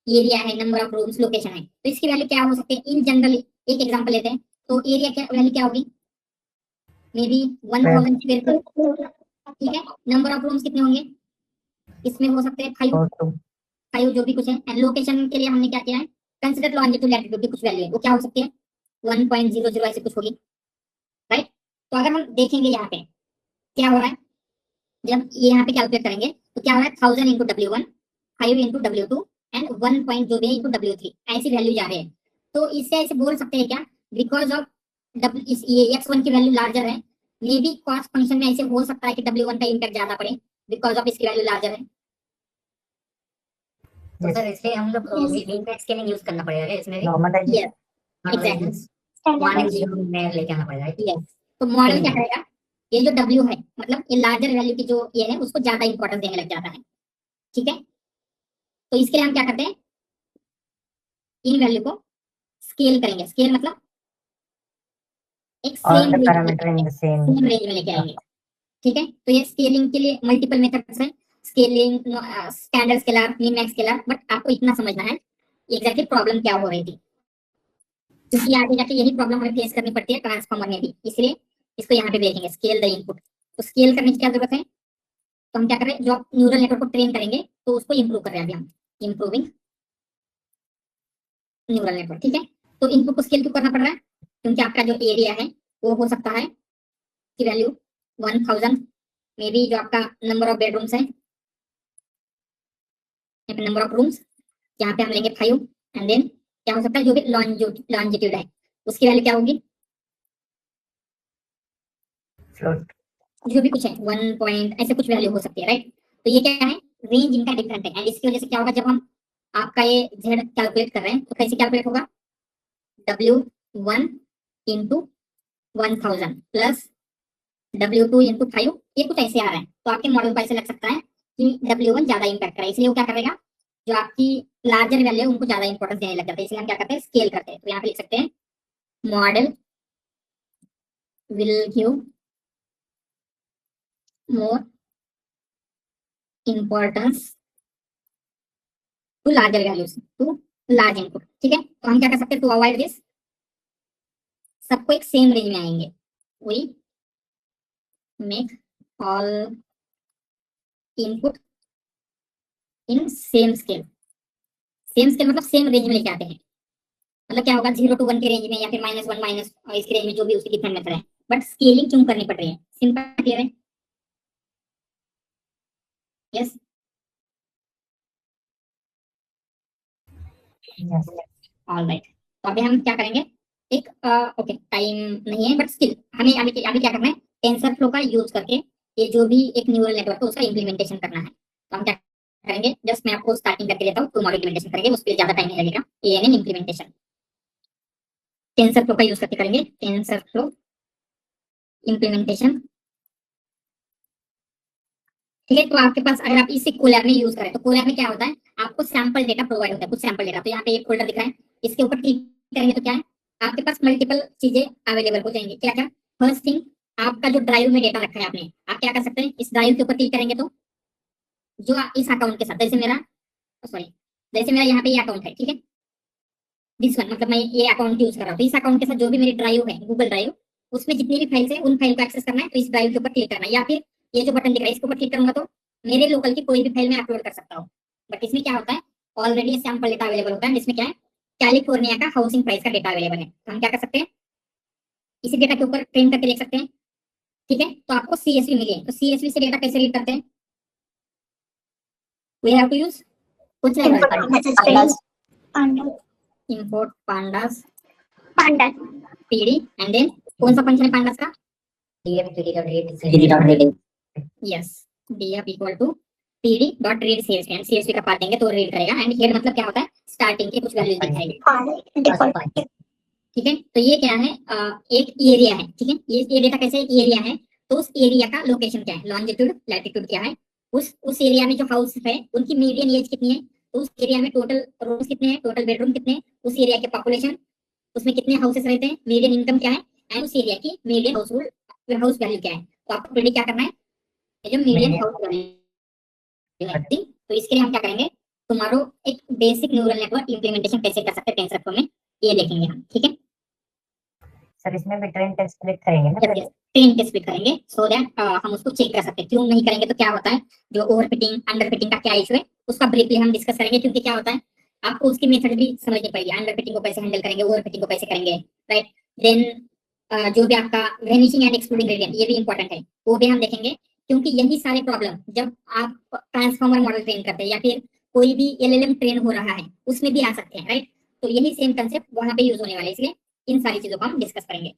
एरिया है, नंबर ऑफ रूम्स, लोकेशन है, तो इसकी वैल्यू क्या हो सकती है इन जनरल। एक एग्जांपल लेते हैं, तो एरिया क्या वैल्यू क्या होगी, मे बी 1000 स्क्वायर फीट, ठीक है। नंबर ऑफ रूम्स कितने होंगे, इसमें हो सकते हैं 5 जो भी कुछ है। एंड लोकेशन के लिए हमने क्या किया है, कंसीडर लॉन्जिट्यूड लैटिट्यूड की कुछ वैल्यू है, वो क्या हो सकती है 1.00 ऐसे कुछ होगी, राइट। तो अगर हम देखेंगे यहाँ पे क्या हो रहा है, जब ये यहाँ पे कैलकुलेट करेंगे तो क्या हो रहा है 1000 into W1, 5 into W2 and 1 point जो भी है इंटू W3, ऐसी वैल्यू जा रही है। तो इससे ऐसे बोल सकते हैं क्या, बिकॉज ऑफ ये x1 की वैल्यू लार्जर है, मे बी कॉस्ट फंक्शन में ऐसे हो सकता है कि W1 का इम्पैक्ट ज्यादा पड़े बिकॉज ऑफ इसकी वैल्यू लार्जर है। तो सर इसलिए हम लोग इम्पैक्ट स्केलिंग यूज करना पड़ेगा इसमें भी। Normalization. Yes, exactly. One and zero में लेके आना पड़ेगा, right? Yes. तो मॉडल क्या करेगा, ये जो W है मतलब ये लार्जर वैल्यू की जो ये है उसको ज्यादा इंपॉर्टेंस देने लग जाता है, ठीक है। तो इसके लिए हम क्या करते हैं, इन वैल्यू को स्केल करेंगे, स्केल मतलब एक All same the range parameter in the same. में लेके आएंगे, ठीक है। तो ये स्केलिंग के लिए मल्टीपल मेथड्स हैं, scaling, standard scaler, min max scalar, but आपको इतना समझना है एग्जैक्टली प्रॉब्लम क्या हो रही थी, क्योंकि आगे जाके यही प्रॉब्लम हमें फेस करनी पड़ती है ट्रांसफॉर्मर में भी, इसलिए इसको यहाँ पे देखेंगे स्केल द इनपुट। तो स्केल करने की क्या जरूरत है, तो हम क्या कर रहे हैं, जो आप न्यूरल नेटवर्क को ट्रेन करेंगे तो उसको इंप्रूव कर रहे हैं अभी हम, इंप्रूविंग न्यूरल नेटवर्क, ठीक है। तो इनपुट को स्केल क्यों करना पड़ रहा है, क्योंकि आपका जो एरिया है वो हो सकता है की वैल्यू 1000, मे बी जो आपका नंबर ऑफ बेडरूम्स है, नंबर ऑफ रूम्स यहाँ पे हम लेंगे 5, एंड देन क्या हो सकता है जो भी लॉन्जिट्यूड है उसकी वैल्यू क्या होगी, Float. जो भी कुछ है 1 पॉइंट ऐसे कुछ वैल्यू हो सकती है, राइट। तो ये क्या है, रेंज इनका डिफरेंट है, एंड इसकी वजह से क्या होगा, जब हम आपका ये z कैलकुलेट कर रहे हैं तो कैसे कैलकुलेट होगा, W1 into 1000 plus W2 into 5, ये कुछ ऐसे आ रहा है। तो आपके मॉडल को ऐसे लग सकता है कि W1 ज्यादा इंपैक्ट करेगा, इसलिए वो क्या करेगा, जो आपकी लार्जर वैल्यू है उनको ज्यादा इंपॉर्टेंस देने लग जाता है, इसलिए हम क्या करते हैं, स्केल करते हैं। तो यहाँ पे लिख सकते हैं model will give more importance to larger values, to large input, ठीक है। तो हम क्या कर सकते हैं, टू अवॉइड दिस, सबको एक सेम रेंज में आएंगे, we make all input in same scale, same scale मतलब सेम रेंज में लेके आते हैं, मतलब क्या होगा 0 to 1 के रेंज में, या फिर -1 माइनस इसके रेंज में, जो भी उसकी डिफरेंट मेथड है, बट स्केलिंग क्यों करनी पड़ रही है, सिंपल क्लियर है, यस। Yes. ऑलराइट, तो अभी हम क्या करेंगे, एक ओके टाइम नहीं है, बट स्टिल हमें अभी क्या करना है, टेंसरफ्लो का यूज करके ये जो भी एक न्यूरल नेटवर्क है उसका इम्प्लीमेंटेशन करना है। तो हम क्या करेंगे, जस्ट मैं आपको स्टार्टिंग करके देता हूँ, तुम्हारा इम्प्लीमेंटेशन करेंगे, उसके लिए ज्यादा टाइम नहीं लगेगा, एएनएन इम्प्लीमेंटेशन टेंसरफ्लो का यूज करके करेंगे, टेंसरफ्लो इम्प्लीमेंटेशन, ठीक है। तो आपके पास अगर आप इसे कोलैब में यूज करें, तो कोलैब में क्या होता है, आपको सैंपल डेटा प्रोवाइड होता है, कुछ सैंपल डेटा। तो यहाँ पे एक फोल्डर दिख रहा है, इसके ऊपर क्लिक करेंगे तो क्या है, आपके पास मल्टीपल चीजें अवेलेबल हो जाएंगी। क्या क्या, फर्स्ट थिंग, आपका जो ड्राइव में डेटा रखा है आपने, आप क्या कर सकते हैं, इस ड्राइव के ऊपर क्लिक करेंगे तो जो इस अकाउंट के साथ, जैसे मेरा यहाँ पे ये अकाउंट है, ठीक है, दिस वन, मतलब मैं ये अकाउंट यूज कर रहा हूँ, तो इस अकाउंट के साथ जो भी मेरी ड्राइव है, गूगल ड्राइव, उसमें जितनी भी फाइल्स है उन फाइल को एक्सेस करना है, तो इस ड्राइव के ऊपर क्लिक करना है, या फिर ये जो बटन दिख रहा है इसके ऊपर क्लिक करूंगा तो मेरे लोकल की कोई भी फाइल में अपलोड कर सकता हूँ। बट इसमें क्या होता है, ऑलरेडी सैंपल डेटा अवेलेबल होता है, जिसमें क्या है, कैलिफोर्निया का हाउसिंग प्राइस का डेटा अवेलेबल है। तो हम क्या कर सकते हैं, इसी डेटा के ऊपर ट्रेन करके देख सकते हैं, ठीक है। तो आपको CSV मिली है, तो CSV से डेटा कैसे रीड करते हैं, वी हैव टू यूज कुछ import pandas Pandas. PD, and then कौन सा फंक्शन है पांडास का, df3.read. Yes, df equal to pd.read CSV, and CSV का पार्ट देंगे तो रीड करेगा, एंड हेड मतलब क्या होता है, स्टार्टिंग की कुछ वैल्यूज दिखाएगी, Default. ठीक है। तो ये क्या है, एक एरिया है, ठीक है, ये डेटा कैसे एक एरिया है, तो उस एरिया का लोकेशन क्या है, लॉन्जिट्यूड लैटिट्यूड क्या है, उस एरिया में जो हाउस है उनकी मीडियन एज कितनी है, तो उस एरिया में टोटल रूम्स कितने हैं, टोटल बेडरूम कितने हैं, उस एरिया के पॉपुलेशन, उसमें कितने हाउसेस रहते हैं, मीडियन इनकम क्या है, एंड उस एरिया की मीडियन हाउस वैल्यू क्या है। तो आपको प्रेडिक्ट क्या करना है, ये जो मीडियन हाउस वैल्यू है, तो इसके लिए हम क्या करेंगे, तुम्हारो एक बेसिक न्यूरल नेटवर्क इंप्लीमेंटेशन कैसे कर सकते हैं टेंसरफ्लो में, ये देखेंगे हम, ठीक है। सर इसमें भी ट्रेन टेस्ट क्लिक करेंगे ना, ट्रेन टेस्ट भी करेंगे, सो दैट हम उसको चेक कर सकते हैं। क्यों नहीं करेंगे तो क्या होता है, जो ओवरफिटिंग अंडरफिटिंग का क्या इशू है उसका ब्रीफली हम डिस्कस करेंगे, क्योंकि क्या होता है आपको उसकी मेथड भी समझनी पड़ेगी, अंडरफिटिंग को कैसे हैंडल करेंगे, ओवरफिटिंग को कैसे करेंगे, राइट। देन जो भी आपका वेनिशिंग एंड एक्सक्लूडिंग ग्रेडियंट, ये भी इंपॉर्टेंट है, वो भी हम देखेंगे, क्योंकि यही सारे प्रॉब्लम जब आप ट्रांसफॉर्मर मॉडल ट्रेन करते हैं या फिर कोई भी LLM ट्रेन हो रहा है उसमें भी आ सकते हैं, राइट। तो यही सेम कंसेप्ट वहां पे यूज होने वाला है, इसलिए इन सारी चीजों को हम डिस्कस करेंगे।